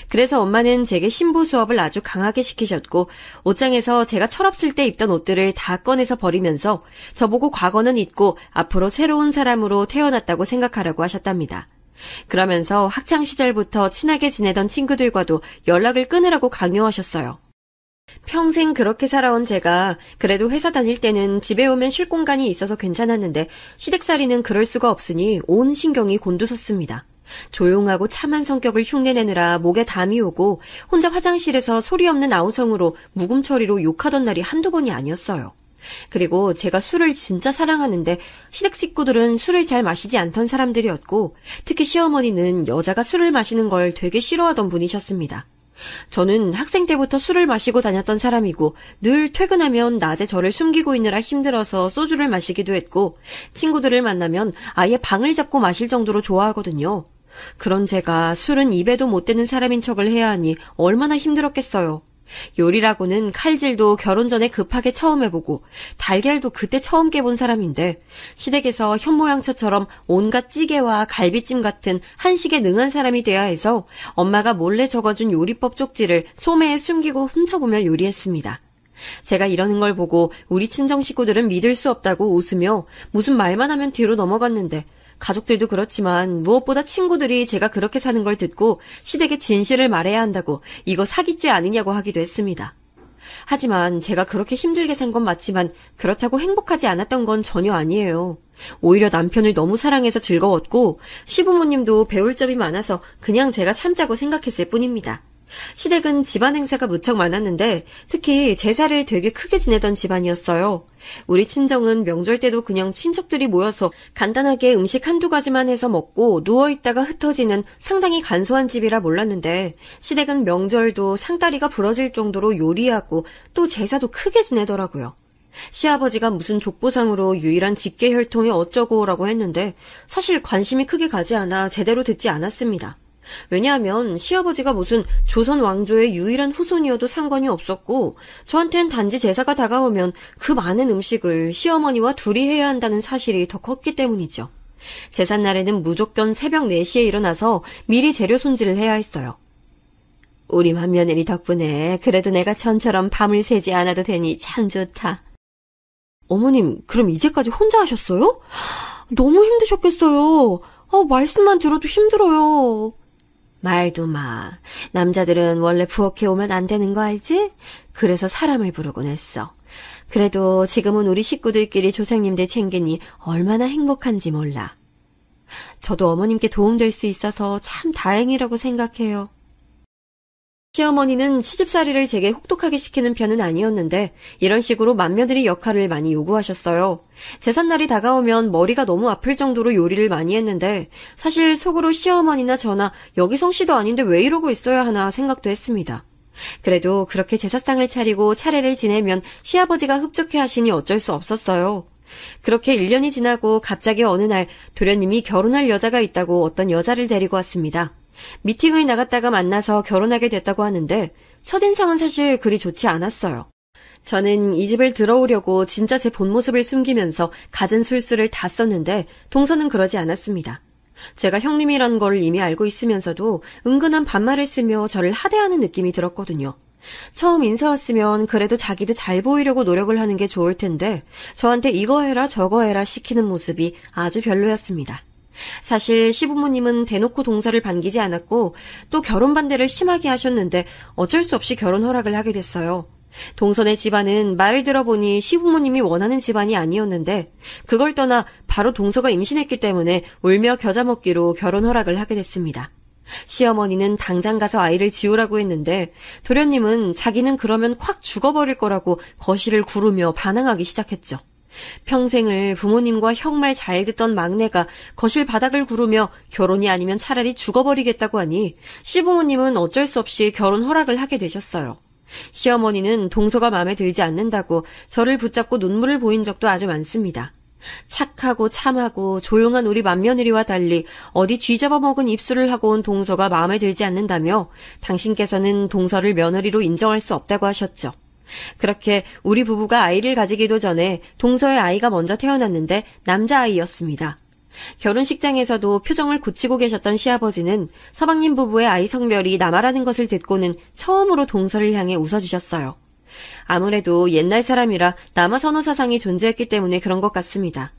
그래서 엄마는 제게 신부 수업을 아주 강하게 시키셨고 옷장에서 제가 철없을 때 입던 옷들을 다 꺼내서 버리면서 저보고 과거는 잊고 앞으로 새로운 사람으로 태어났다고 생각하라고 하셨답니다. 그러면서 학창시절부터 친하게 지내던 친구들과도 연락을 끊으라고 강요하셨어요. 평생 그렇게 살아온 제가 그래도 회사 다닐 때는 집에 오면 쉴 공간이 있어서 괜찮았는데 시댁살이는 그럴 수가 없으니 온 신경이 곤두섰습니다. 조용하고 참한 성격을 흉내내느라 목에 담이 오고 혼자 화장실에서 소리 없는 아우성으로 묵음 처리로 욕하던 날이 한두 번이 아니었어요. 그리고 제가 술을 진짜 사랑하는데 시댁 식구들은 술을 잘 마시지 않던 사람들이었고 특히 시어머니는 여자가 술을 마시는 걸 되게 싫어하던 분이셨습니다. 저는 학생 때부터 술을 마시고 다녔던 사람이고 늘 퇴근하면 낮에 저를 숨기고 있느라 힘들어서 소주를 마시기도 했고 친구들을 만나면 아예 방을 잡고 마실 정도로 좋아하거든요. 그런 제가 술은 입에도 못 대는 사람인 척을 해야 하니 얼마나 힘들었겠어요. 요리라고는 칼질도 결혼 전에 급하게 처음 해보고 달걀도 그때 처음 깨본 사람인데 시댁에서 현모양처처럼 온갖 찌개와 갈비찜 같은 한식에 능한 사람이 돼야 해서 엄마가 몰래 적어준 요리법 쪽지를 소매에 숨기고 훔쳐보며 요리했습니다. 제가 이러는 걸 보고 우리 친정 식구들은 믿을 수 없다고 웃으며 무슨 말만 하면 뒤로 넘어갔는데 가족들도 그렇지만 무엇보다 친구들이 제가 그렇게 사는 걸 듣고 시댁에 진실을 말해야 한다고 이거 사기죄 아니냐고 하기도 했습니다. 하지만 제가 그렇게 힘들게 산 건 맞지만 그렇다고 행복하지 않았던 건 전혀 아니에요. 오히려 남편을 너무 사랑해서 즐거웠고 시부모님도 배울 점이 많아서 그냥 제가 참자고 생각했을 뿐입니다. 시댁은 집안 행사가 무척 많았는데 특히 제사를 되게 크게 지내던 집안이었어요. 우리 친정은 명절 때도 그냥 친척들이 모여서 간단하게 음식 한두 가지만 해서 먹고 누워있다가 흩어지는 상당히 간소한 집이라 몰랐는데 시댁은 명절도 상다리가 부러질 정도로 요리하고 또 제사도 크게 지내더라고요. 시아버지가 무슨 족보상으로 유일한 직계 혈통이 어쩌고라고 했는데 사실 관심이 크게 가지 않아 제대로 듣지 않았습니다. 왜냐하면 시아버지가 무슨 조선 왕조의 유일한 후손이어도 상관이 없었고 저한텐 단지 제사가 다가오면 그 많은 음식을 시어머니와 둘이 해야 한다는 사실이 더 컸기 때문이죠. 제삿날에는 무조건 새벽 4시에 일어나서 미리 재료 손질을 해야 했어요. 우리 맏며느리 덕분에 그래도 내가 전처럼 밤을 새지 않아도 되니 참 좋다. 어머님, 그럼 이제까지 혼자 하셨어요? 너무 힘드셨겠어요. 말씀만 들어도 힘들어요. 말도 마. 남자들은 원래 부엌에 오면 안 되는 거 알지? 그래서 사람을 부르곤 했어. 그래도 지금은 우리 식구들끼리 조상님들 챙기니 얼마나 행복한지 몰라. 저도 어머님께 도움될 수 있어서 참 다행이라고 생각해요. 시어머니는 시집살이를 제게 혹독하게 시키는 편은 아니었는데 이런 식으로 맏며느리 역할을 많이 요구하셨어요. 제삿날이 다가오면 머리가 너무 아플 정도로 요리를 많이 했는데 사실 속으로 시어머니나 저나 여기 성씨도 아닌데 왜 이러고 있어야 하나 생각도 했습니다. 그래도 그렇게 제사상을 차리고 차례를 지내면 시아버지가 흡족해 하시니 어쩔 수 없었어요. 그렇게 1년이 지나고 갑자기 어느 날 도련님이 결혼할 여자가 있다고 어떤 여자를 데리고 왔습니다. 미팅을 나갔다가 만나서 결혼하게 됐다고 하는데 첫인상은 사실 그리 좋지 않았어요. 저는 이 집을 들어오려고 진짜 제 본 모습을 숨기면서 갖은 술수를 다 썼는데 동서는 그러지 않았습니다. 제가 형님이란 걸 이미 알고 있으면서도 은근한 반말을 쓰며 저를 하대하는 느낌이 들었거든요. 처음 인사 왔으면 그래도 자기도 잘 보이려고 노력을 하는 게 좋을 텐데 저한테 이거 해라 저거 해라 시키는 모습이 아주 별로였습니다. 사실 시부모님은 대놓고 동서를 반기지 않았고 또 결혼 반대를 심하게 하셨는데 어쩔 수 없이 결혼 허락을 하게 됐어요. 동선의 집안은 말을 들어보니 시부모님이 원하는 집안이 아니었는데 그걸 떠나 바로 동서가 임신했기 때문에 울며 겨자 먹기로 결혼 허락을 하게 됐습니다. 시어머니는 당장 가서 아이를 지우라고 했는데 도련님은 자기는 그러면 콱 죽어버릴 거라고 거실을 구르며 반항하기 시작했죠. 평생을 부모님과 형 말 잘 듣던 막내가 거실 바닥을 구르며 결혼이 아니면 차라리 죽어버리겠다고 하니 시부모님은 어쩔 수 없이 결혼 허락을 하게 되셨어요. 시어머니는 동서가 마음에 들지 않는다고 저를 붙잡고 눈물을 보인 적도 아주 많습니다. 착하고 참하고 조용한 우리 맏며느리와 달리 어디 쥐잡아먹은 입술을 하고 온 동서가 마음에 들지 않는다며 당신께서는 동서를 며느리로 인정할 수 없다고 하셨죠. 그렇게 우리 부부가 아이를 가지기도 전에 동서의 아이가 먼저 태어났는데 남자아이였습니다. 결혼식장에서도 표정을 굳히고 계셨던 시아버지는 서방님 부부의 아이 성별이 남아라는 것을 듣고는 처음으로 동서를 향해 웃어주셨어요. 아무래도 옛날 사람이라 남아 선호 사상이 존재했기 때문에 그런 것 같습니다.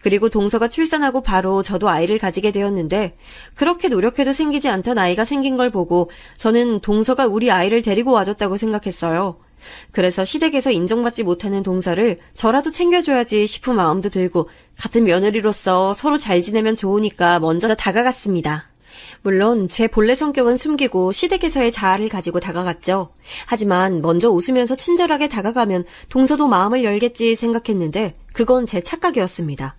그리고 동서가 출산하고 바로 저도 아이를 가지게 되었는데 그렇게 노력해도 생기지 않던 아이가 생긴 걸 보고 저는 동서가 우리 아이를 데리고 와줬다고 생각했어요. 그래서 시댁에서 인정받지 못하는 동서를 저라도 챙겨줘야지 싶은 마음도 들고 같은 며느리로서 서로 잘 지내면 좋으니까 먼저 다가갔습니다. 물론 제 본래 성격은 숨기고 시댁에서의 자아를 가지고 다가갔죠. 하지만 먼저 웃으면서 친절하게 다가가면 동서도 마음을 열겠지 생각했는데 그건 제 착각이었습니다.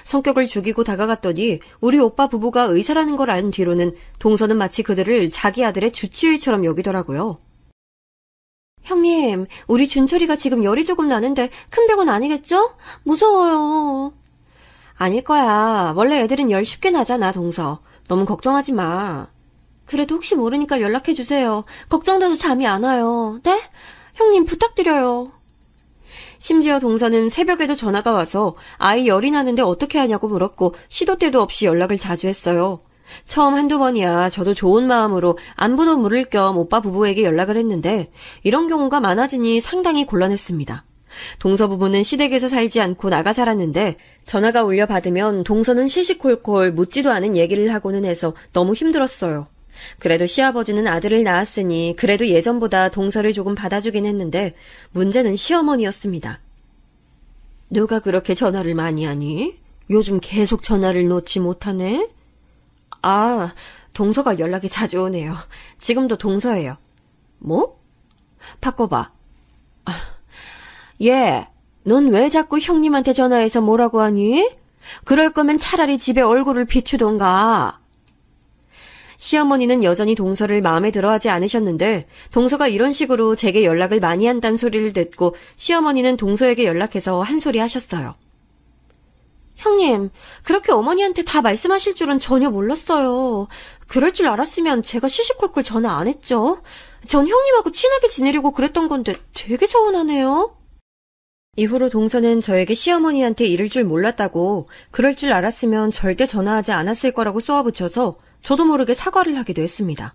성격을 죽이고 다가갔더니 우리 오빠 부부가 의사라는 걸 안 뒤로는 동서는 마치 그들을 자기 아들의 주치의처럼 여기더라고요. 형님, 우리 준철이가 지금 열이 조금 나는데 큰 병은 아니겠죠? 무서워요. 아닐 거야. 원래 애들은 열 쉽게 나잖아, 동서. 너무 걱정하지 마. 그래도 혹시 모르니까 연락해주세요. 걱정돼서 잠이 안 와요. 네? 형님 부탁드려요. 심지어 동서는 새벽에도 전화가 와서 아이 열이 나는데 어떻게 하냐고 물었고 시도 때도 없이 연락을 자주 했어요. 처음 한두 번이야 저도 좋은 마음으로 안부도 물을 겸 오빠 부부에게 연락을 했는데 이런 경우가 많아지니 상당히 곤란했습니다. 동서 부부는 시댁에서 살지 않고 나가 살았는데 전화가 울려 받으면 동서는 시시콜콜 묻지도 않은 얘기를 하고는 해서 너무 힘들었어요. 그래도 시아버지는 아들을 낳았으니 그래도 예전보다 동서를 조금 받아주긴 했는데 문제는 시어머니였습니다. 누가 그렇게 전화를 많이 하니? 요즘 계속 전화를 놓지 못하네? 아, 동서가 연락이 자주 오네요. 지금도 동서예요. 뭐? 바꿔봐. 얘, 넌 왜 자꾸 형님한테 전화해서 뭐라고 하니? 그럴 거면 차라리 집에 얼굴을 비추던가. 시어머니는 여전히 동서를 마음에 들어하지 않으셨는데 동서가 이런 식으로 제게 연락을 많이 한다는 소리를 듣고 시어머니는 동서에게 연락해서 한 소리 하셨어요. 형님, 그렇게 어머니한테 다 말씀하실 줄은 전혀 몰랐어요. 그럴 줄 알았으면 제가 시시콜콜 전화 안 했죠. 전 형님하고 친하게 지내려고 그랬던 건데 되게 서운하네요. 이후로 동서는 저에게 시어머니한테 이럴 줄 몰랐다고 그럴 줄 알았으면 절대 전화하지 않았을 거라고 쏘아붙여서 저도 모르게 사과를 하기도 했습니다.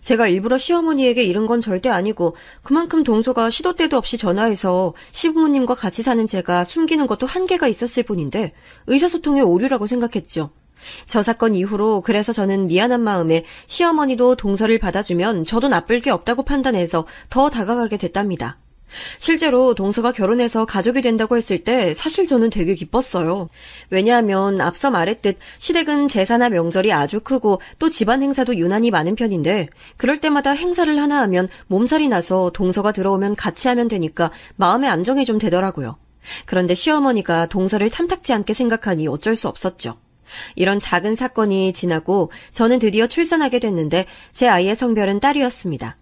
제가 일부러 시어머니에게 이른 건 절대 아니고 그만큼 동서가 시도 때도 없이 전화해서 시부모님과 같이 사는 제가 숨기는 것도 한계가 있었을 뿐인데 의사소통의 오류라고 생각했죠. 저 사건 이후로 그래서 저는 미안한 마음에 시어머니도 동서를 받아주면 저도 나쁠 게 없다고 판단해서 더 다가가게 됐답니다. 실제로 동서가 결혼해서 가족이 된다고 했을 때 사실 저는 되게 기뻤어요. 왜냐하면 앞서 말했듯 시댁은 제사나 명절이 아주 크고 또 집안 행사도 유난히 많은 편인데 그럴 때마다 행사를 하나 하면 몸살이 나서 동서가 들어오면 같이 하면 되니까 마음의 안정이 좀 되더라고요. 그런데 시어머니가 동서를 탐탁지 않게 생각하니 어쩔 수 없었죠. 이런 작은 사건이 지나고 저는 드디어 출산하게 됐는데 제 아이의 성별은 딸이었습니다.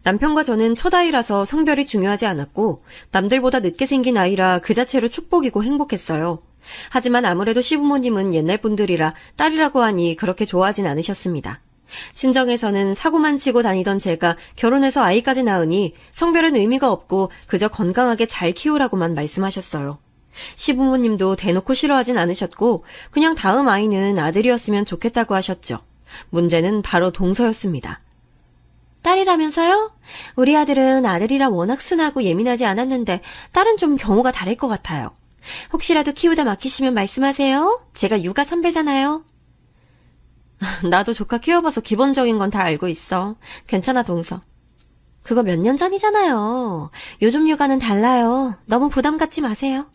남편과 저는 첫 아이라서 성별이 중요하지 않았고 남들보다 늦게 생긴 아이라 그 자체로 축복이고 행복했어요. 하지만 아무래도 시부모님은 옛날 분들이라 딸이라고 하니 그렇게 좋아하진 않으셨습니다. 친정에서는 사고만 치고 다니던 제가 결혼해서 아이까지 낳으니 성별은 의미가 없고 그저 건강하게 잘 키우라고만 말씀하셨어요. 시부모님도 대놓고 싫어하진 않으셨고 그냥 다음 아이는 아들이었으면 좋겠다고 하셨죠. 문제는 바로 동서였습니다. 딸이라면서요? 우리 아들은 아들이라 워낙 순하고 예민하지 않았는데 딸은 좀 경우가 다를 것 같아요. 혹시라도 키우다 막히시면 말씀하세요. 제가 육아 선배잖아요. 나도 조카 키워봐서 기본적인 건 다 알고 있어. 괜찮아, 동서. 그거 몇 년 전이잖아요. 요즘 육아는 달라요. 너무 부담 갖지 마세요.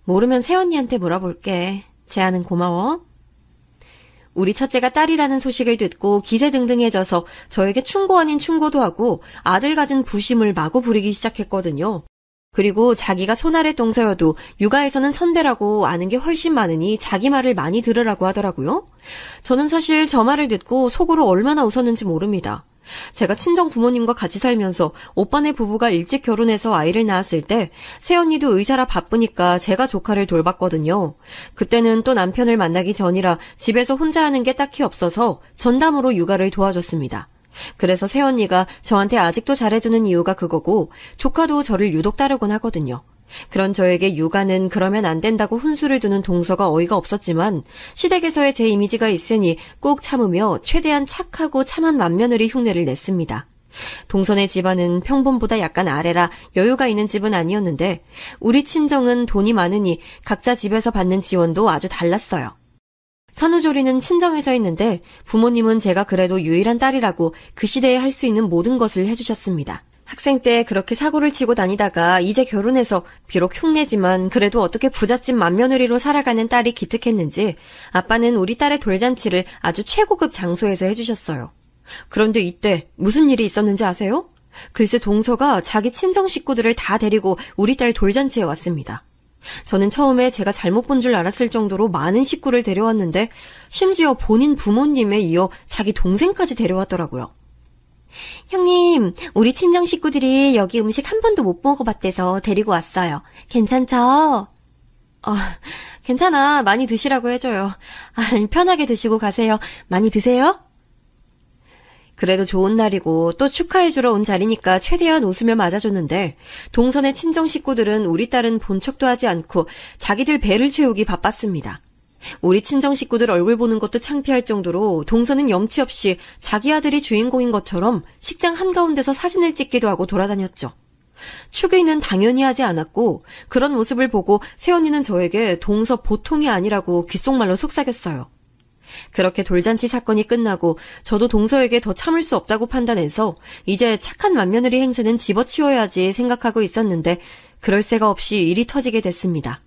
모르면 새언니한테 물어볼게. 제안은 고마워. 우리 첫째가 딸이라는 소식을 듣고 기세등등해져서 저에게 충고 아닌 충고도 하고 아들 가진 부심을 마구 부리기 시작했거든요. 그리고 자기가 손아래 동서여도 육아에서는 선배라고 아는 게 훨씬 많으니 자기 말을 많이 들으라고 하더라고요. 저는 사실 저 말을 듣고 속으로 얼마나 웃었는지 모릅니다. 제가 친정 부모님과 같이 살면서 오빠네 부부가 일찍 결혼해서 아이를 낳았을 때 새언니도 의사라 바쁘니까 제가 조카를 돌봤거든요. 그때는 또 남편을 만나기 전이라 집에서 혼자 하는 게 딱히 없어서 전담으로 육아를 도와줬습니다. 그래서 새언니가 저한테 아직도 잘해주는 이유가 그거고 조카도 저를 유독 따르곤 하거든요. 그런 저에게 육아는 그러면 안 된다고 훈수를 두는 동서가 어이가 없었지만 시댁에서의 제 이미지가 있으니 꾹 참으며 최대한 착하고 참한 맏며느리 흉내를 냈습니다. 동서네 집안은 평범보다 약간 아래라 여유가 있는 집은 아니었는데 우리 친정은 돈이 많으니 각자 집에서 받는 지원도 아주 달랐어요. 산후조리는 친정에서 했는데 부모님은 제가 그래도 유일한 딸이라고 그 시대에 할 수 있는 모든 것을 해주셨습니다. 학생 때 그렇게 사고를 치고 다니다가 이제 결혼해서 비록 흉내지만 그래도 어떻게 부잣집 맏며느리로 살아가는 딸이 기특했는지 아빠는 우리 딸의 돌잔치를 아주 최고급 장소에서 해주셨어요. 그런데 이때 무슨 일이 있었는지 아세요? 글쎄 동서가 자기 친정 식구들을 다 데리고 우리 딸 돌잔치에 왔습니다. 저는 처음에 제가 잘못 본 줄 알았을 정도로 많은 식구를 데려왔는데 심지어 본인 부모님에 이어 자기 동생까지 데려왔더라고요. 형님, 우리 친정 식구들이 여기 음식 한 번도 못 먹어봤대서 데리고 왔어요. 괜찮죠? 괜찮아. 많이 드시라고 해줘요. 편하게 드시고 가세요. 많이 드세요? 그래도 좋은 날이고 또 축하해주러 온 자리니까 최대한 웃으며 맞아줬는데 동선의 친정 식구들은 우리 딸은 본 척도 하지 않고 자기들 배를 채우기 바빴습니다. 우리 친정 식구들 얼굴 보는 것도 창피할 정도로 동서는 염치 없이 자기 아들이 주인공인 것처럼 식장 한가운데서 사진을 찍기도 하고 돌아다녔죠. 축의는 당연히 하지 않았고 그런 모습을 보고 새언니는 저에게 동서 보통이 아니라고 귓속말로 속삭였어요. 그렇게 돌잔치 사건이 끝나고 저도 동서에게 더 참을 수 없다고 판단해서 이제 착한 맏며느리 행세는 집어치워야지 생각하고 있었는데 그럴 새가 없이 일이 터지게 됐습니다.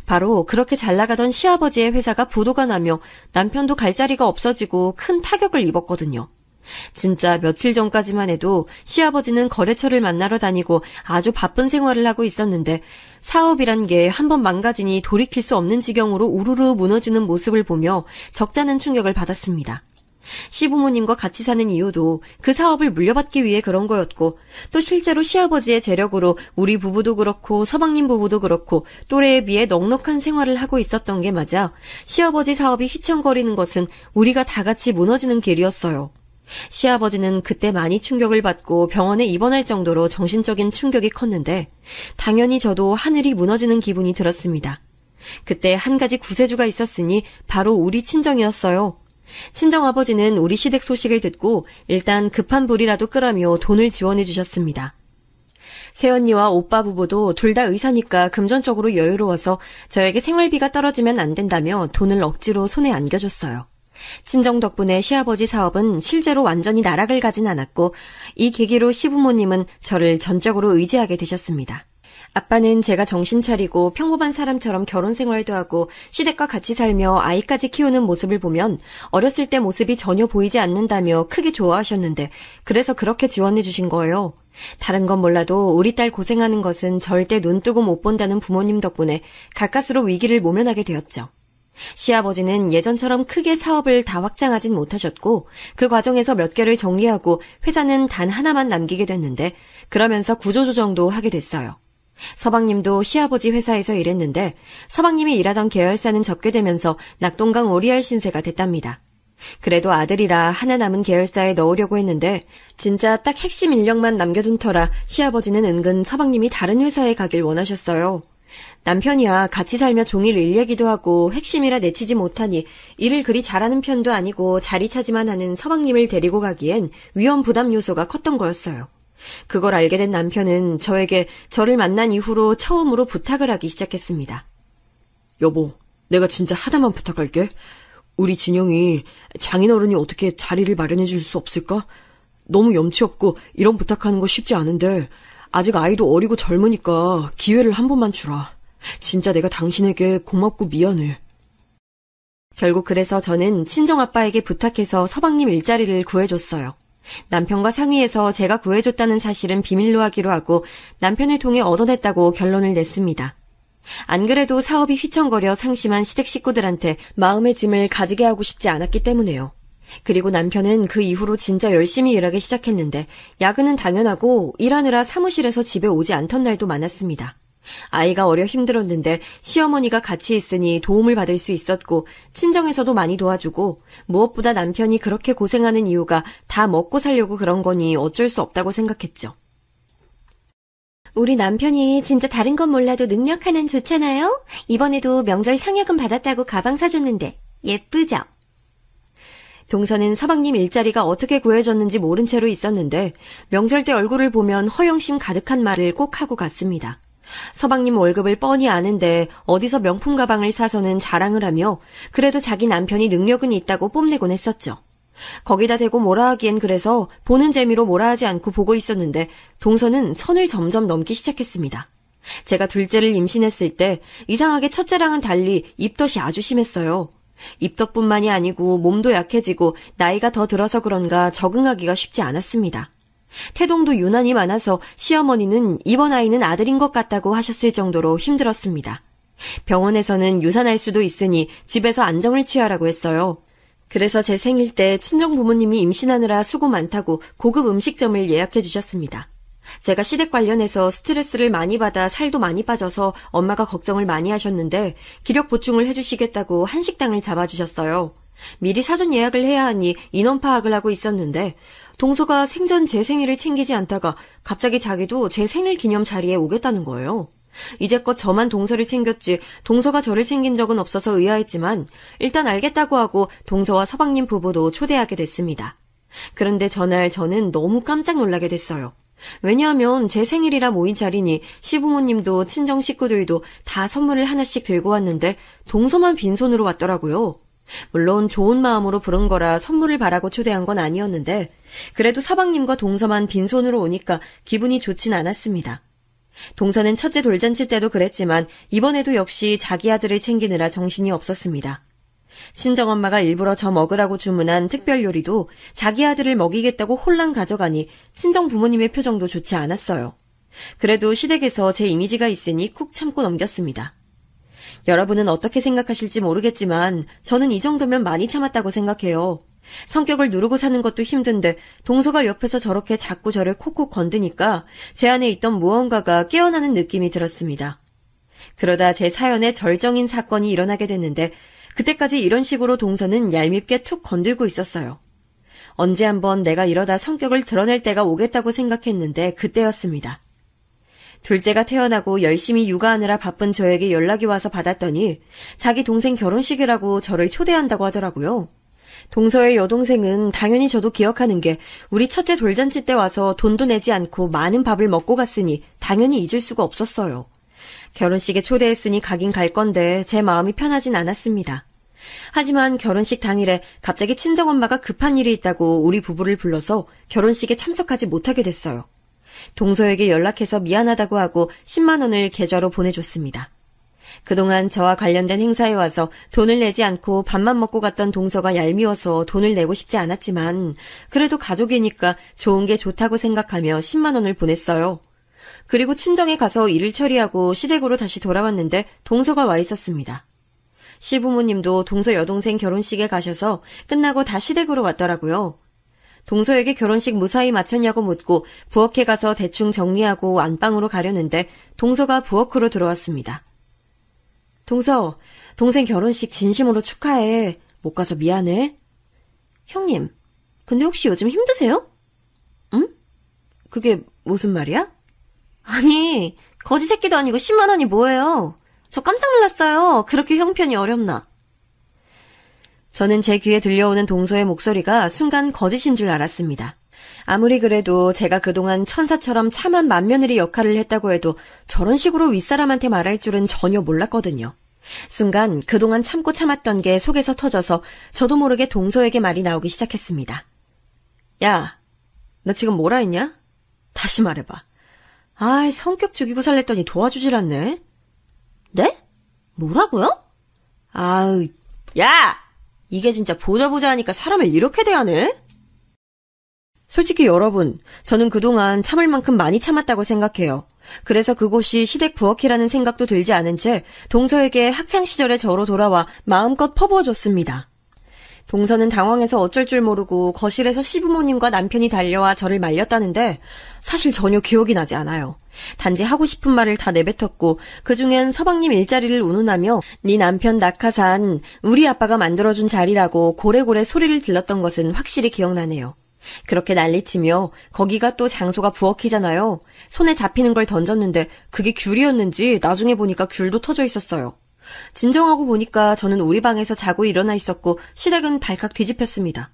바로 그렇게 잘 나가던 시아버지의 회사가 부도가 나며 남편도 갈 자리가 없어지고 큰 타격을 입었거든요. 진짜 며칠 전까지만 해도 시아버지는 거래처를 만나러 다니고 아주 바쁜 생활을 하고 있었는데 사업이란 게 한번 망가지니 돌이킬 수 없는 지경으로 우르르 무너지는 모습을 보며 적잖은 충격을 받았습니다. 시부모님과 같이 사는 이유도 그 사업을 물려받기 위해 그런 거였고 또 실제로 시아버지의 재력으로 우리 부부도 그렇고 서방님 부부도 그렇고 또래에 비해 넉넉한 생활을 하고 있었던 게 맞아 시아버지 사업이 휘청거리는 것은 우리가 다 같이 무너지는 길이었어요. 시아버지는 그때 많이 충격을 받고 병원에 입원할 정도로 정신적인 충격이 컸는데 당연히 저도 하늘이 무너지는 기분이 들었습니다. 그때 한 가지 구세주가 있었으니 바로 우리 친정이었어요. 친정아버지는 우리 시댁 소식을 듣고 일단 급한 불이라도 끄라며 돈을 지원해 주셨습니다. 새언니와 오빠 부부도 둘 다 의사니까 금전적으로 여유로워서 저에게 생활비가 떨어지면 안 된다며 돈을 억지로 손에 안겨줬어요. 친정 덕분에 시아버지 사업은 실제로 완전히 나락을 가진 않았고 이 계기로 시부모님은 저를 전적으로 의지하게 되셨습니다. 아빠는 제가 정신 차리고 평범한 사람처럼 결혼 생활도 하고 시댁과 같이 살며 아이까지 키우는 모습을 보면 어렸을 때 모습이 전혀 보이지 않는다며 크게 좋아하셨는데 그래서 그렇게 지원해 주신 거예요. 다른 건 몰라도 우리 딸 고생하는 것은 절대 눈 뜨고 못 본다는 부모님 덕분에 가까스로 위기를 모면하게 되었죠. 시아버지는 예전처럼 크게 사업을 다 확장하진 못하셨고 그 과정에서 몇 개를 정리하고 회사는 단 하나만 남기게 됐는데 그러면서 구조조정도 하게 됐어요. 서방님도 시아버지 회사에서 일했는데 서방님이 일하던 계열사는 접게 되면서 낙동강 오리알 신세가 됐답니다. 그래도 아들이라 하나 남은 계열사에 넣으려고 했는데 진짜 딱 핵심 인력만 남겨둔 터라 시아버지는 은근 서방님이 다른 회사에 가길 원하셨어요. 남편이야 같이 살며 종일 일 얘기도 하고 핵심이라 내치지 못하니 일을 그리 잘하는 편도 아니고 자리 차지만 하는 서방님을 데리고 가기엔 위험 부담 요소가 컸던 거였어요. 그걸 알게 된 남편은 저에게 저를 만난 이후로 처음으로 부탁을 하기 시작했습니다. 여보, 내가 진짜 하나만 부탁할게. 우리 진영이 장인어른이 어떻게 자리를 마련해 줄 수 없을까? 너무 염치 없고 이런 부탁하는 거 쉽지 않은데 아직 아이도 어리고 젊으니까 기회를 한 번만 주라. 진짜 내가 당신에게 고맙고 미안해. 결국 그래서 저는 친정아빠에게 부탁해서 서방님 일자리를 구해줬어요. 남편과 상의해서 제가 구해줬다는 사실은 비밀로 하기로 하고 남편을 통해 얻어냈다고 결론을 냈습니다. 안 그래도 사업이 휘청거려 상심한 시댁 식구들한테 마음의 짐을 가지게 하고 싶지 않았기 때문에요. 그리고 남편은 그 이후로 진짜 열심히 일하기 시작했는데 야근은 당연하고 일하느라 사무실에서 집에 오지 않던 날도 많았습니다. 아이가 어려 힘들었는데 시어머니가 같이 있으니 도움을 받을 수 있었고 친정에서도 많이 도와주고 무엇보다 남편이 그렇게 고생하는 이유가 다 먹고 살려고 그런 거니 어쩔 수 없다고 생각했죠. 우리 남편이 진짜 다른 건 몰라도 능력 하나는 좋잖아요? 이번에도 명절 상여금 받았다고 가방 사줬는데 예쁘죠? 동서는 서방님 일자리가 어떻게 구해졌는지 모른 채로 있었는데 명절 때 얼굴을 보면 허영심 가득한 말을 꼭 하고 갔습니다. 서방님 월급을 뻔히 아는데 어디서 명품 가방을 사서는 자랑을 하며 그래도 자기 남편이 능력은 있다고 뽐내곤 했었죠. 거기다 대고 뭐라 하기엔 그래서 보는 재미로 뭐라 하지 않고 보고 있었는데 동서는 선을 점점 넘기 시작했습니다. 제가 둘째를 임신했을 때 이상하게 첫째랑은 달리 입덧이 아주 심했어요. 입덧뿐만이 아니고 몸도 약해지고 나이가 더 들어서 그런가 적응하기가 쉽지 않았습니다. 태동도 유난히 많아서 시어머니는 이번 아이는 아들인 것 같다고 하셨을 정도로 힘들었습니다. 병원에서는 유산할 수도 있으니 집에서 안정을 취하라고 했어요. 그래서 제 생일 때 친정 부모님이 임신하느라 수고 많다고 고급 음식점을 예약해 주셨습니다. 제가 시댁 관련해서 스트레스를 많이 받아 살도 많이 빠져서 엄마가 걱정을 많이 하셨는데 기력 보충을 해주시겠다고 한식당을 잡아주셨어요. 미리 사전 예약을 해야 하니 인원 파악을 하고 있었는데 동서가 생전 제 생일을 챙기지 않다가 갑자기 자기도 제 생일 기념 자리에 오겠다는 거예요. 이제껏 저만 동서를 챙겼지 동서가 저를 챙긴 적은 없어서 의아했지만 일단 알겠다고 하고 동서와 서방님 부부도 초대하게 됐습니다. 그런데 전날 저는 너무 깜짝 놀라게 됐어요. 왜냐하면 제 생일이라 모인 자리니 시부모님도 친정 식구들도 다 선물을 하나씩 들고 왔는데 동서만 빈손으로 왔더라고요. 물론 좋은 마음으로 부른 거라 선물을 바라고 초대한 건 아니었는데 그래도 서방님과 동서만 빈손으로 오니까 기분이 좋진 않았습니다. 동서는 첫째 돌잔치 때도 그랬지만 이번에도 역시 자기 아들을 챙기느라 정신이 없었습니다. 친정엄마가 일부러 저 먹으라고 주문한 특별 요리도 자기 아들을 먹이겠다고 홀랑 가져가니 친정 부모님의 표정도 좋지 않았어요. 그래도 시댁에서 제 이미지가 있으니 쿡 참고 넘겼습니다. 여러분은 어떻게 생각하실지 모르겠지만 저는 이 정도면 많이 참았다고 생각해요. 성격을 누르고 사는 것도 힘든데 동서가 옆에서 저렇게 자꾸 저를 콕콕 건드니까 제 안에 있던 무언가가 깨어나는 느낌이 들었습니다. 그러다 제 사연에 절정인 사건이 일어나게 됐는데 그때까지 이런 식으로 동서는 얄밉게 툭 건들고 있었어요. 언제 한번 내가 이러다 성격을 드러낼 때가 오겠다고 생각했는데 그때였습니다. 둘째가 태어나고 열심히 육아하느라 바쁜 저에게 연락이 와서 받았더니 자기 동생 결혼식이라고 저를 초대한다고 하더라고요. 동서의 여동생은 당연히 저도 기억하는 게 우리 첫째 돌잔치 때 와서 돈도 내지 않고 많은 밥을 먹고 갔으니 당연히 잊을 수가 없었어요. 결혼식에 초대했으니 가긴 갈 건데 제 마음이 편하진 않았습니다. 하지만 결혼식 당일에 갑자기 친정엄마가 급한 일이 있다고 우리 부부를 불러서 결혼식에 참석하지 못하게 됐어요. 동서에게 연락해서 미안하다고 하고 10만 원을 계좌로 보내줬습니다. 그동안 저와 관련된 행사에 와서 돈을 내지 않고 밥만 먹고 갔던 동서가 얄미워서 돈을 내고 싶지 않았지만 그래도 가족이니까 좋은 게 좋다고 생각하며 10만 원을 보냈어요. 그리고 친정에 가서 일을 처리하고 시댁으로 다시 돌아왔는데 동서가 와 있었습니다. 시부모님도 동서 여동생 결혼식에 가셔서 끝나고 다 시댁으로 왔더라고요. 동서에게 결혼식 무사히 마쳤냐고 묻고 부엌에 가서 대충 정리하고 안방으로 가려는데 동서가 부엌으로 들어왔습니다. 동서, 동생 결혼식 진심으로 축하해. 못 가서 미안해. 형님, 근데 혹시 요즘 힘드세요? 응? 그게 무슨 말이야? 아니, 거지 새끼도 아니고 10만 원이 뭐예요? 저 깜짝 놀랐어요. 그렇게 형편이 어렵나. 저는 제 귀에 들려오는 동서의 목소리가 순간 거짓인 줄 알았습니다. 아무리 그래도 제가 그동안 천사처럼 참한 맏며느리 역할을 했다고 해도 저런 식으로 윗사람한테 말할 줄은 전혀 몰랐거든요. 순간 그동안 참고 참았던 게 속에서 터져서 저도 모르게 동서에게 말이 나오기 시작했습니다. 야, 너 지금 뭐라 했냐? 다시 말해봐. 아이, 성격 죽이고 살랬더니 도와주질 않네. 네? 뭐라고요? 아으, 야! 이게 진짜 보자 하니까 사람을 이렇게 대하네? 솔직히 여러분, 저는 그동안 참을 만큼 많이 참았다고 생각해요. 그래서 그곳이 시댁 부엌이라는 생각도 들지 않은 채 동서에게 학창시절의 저로 돌아와 마음껏 퍼부어줬습니다. 동서는 당황해서 어쩔 줄 모르고 거실에서 시부모님과 남편이 달려와 저를 말렸다는데 사실 전혀 기억이 나지 않아요. 단지 하고 싶은 말을 다 내뱉었고 그중엔 서방님 일자리를 운운하며 네 남편 낙하산 우리 아빠가 만들어준 자리라고 고래고래 소리를 들렀던 것은 확실히 기억나네요. 그렇게 난리치며 거기가 또 장소가 부엌이잖아요. 손에 잡히는 걸 던졌는데 그게 귤이었는지 나중에 보니까 귤도 터져 있었어요. 진정하고 보니까 저는 우리 방에서 자고 일어나 있었고 시댁은 발칵 뒤집혔습니다.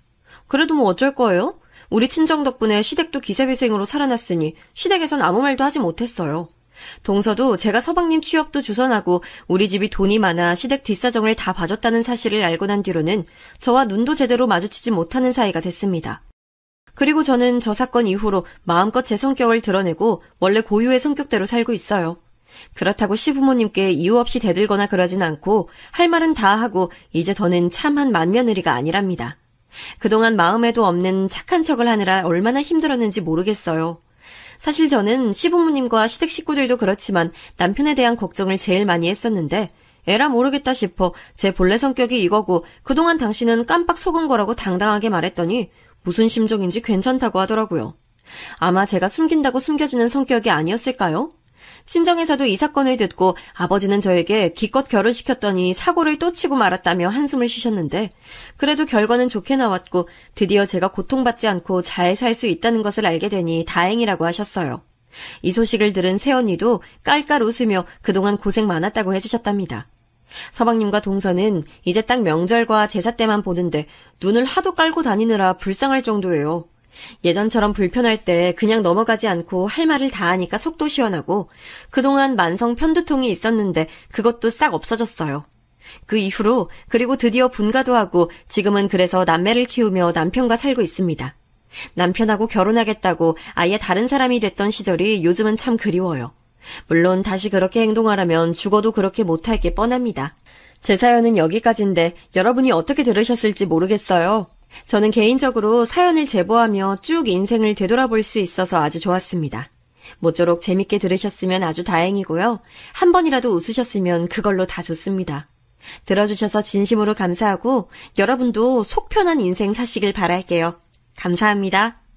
그래도 뭐 어쩔 거예요? 우리 친정 덕분에 시댁도 기세회생으로 살아났으니 시댁에선 아무 말도 하지 못했어요. 동서도 제가 서방님 취업도 주선하고 우리 집이 돈이 많아 시댁 뒷사정을 다 봐줬다는 사실을 알고 난 뒤로는 저와 눈도 제대로 마주치지 못하는 사이가 됐습니다. 그리고 저는 저 사건 이후로 마음껏 제 성격을 드러내고 원래 고유의 성격대로 살고 있어요. 그렇다고 시부모님께 이유 없이 대들거나 그러진 않고 할 말은 다 하고 이제 더는 참한 맏며느리가 아니랍니다. 그동안 마음에도 없는 착한 척을 하느라 얼마나 힘들었는지 모르겠어요. 사실 저는 시부모님과 시댁 식구들도 그렇지만 남편에 대한 걱정을 제일 많이 했었는데 에라 모르겠다 싶어 제 본래 성격이 이거고 그동안 당신은 깜빡 속은 거라고 당당하게 말했더니 무슨 심정인지 괜찮다고 하더라고요. 아마 제가 숨긴다고 숨겨지는 성격이 아니었을까요? 친정에서도 이 사건을 듣고 아버지는 저에게 기껏 결혼시켰더니 사고를 또 치고 말았다며 한숨을 쉬셨는데 그래도 결과는 좋게 나왔고 드디어 제가 고통받지 않고 잘 살 수 있다는 것을 알게 되니 다행이라고 하셨어요. 이 소식을 들은 새언니도 깔깔 웃으며 그동안 고생 많았다고 해주셨답니다. 서방님과 동서는 이제 딱 명절과 제사 때만 보는데 눈을 하도 깔고 다니느라 불쌍할 정도예요. 예전처럼 불편할 때 그냥 넘어가지 않고 할 말을 다 하니까 속도 시원하고 그동안 만성 편두통이 있었는데 그것도 싹 없어졌어요. 그 이후로 그리고 드디어 분가도 하고 지금은 그래서 남매를 키우며 남편과 살고 있습니다. 남편하고 결혼하겠다고 아예 다른 사람이 됐던 시절이 요즘은 참 그리워요. 물론 다시 그렇게 행동하라면 죽어도 그렇게 못할 게 뻔합니다. 제 사연은 여기까지인데 여러분이 어떻게 들으셨을지 모르겠어요. 저는 개인적으로 사연을 제보하며 쭉 인생을 되돌아볼 수 있어서 아주 좋았습니다. 모쪼록 재밌게 들으셨으면 아주 다행이고요. 한 번이라도 웃으셨으면 그걸로 다 좋습니다. 들어주셔서 진심으로 감사하고 여러분도 속 편한 인생 사시길 바랄게요. 감사합니다.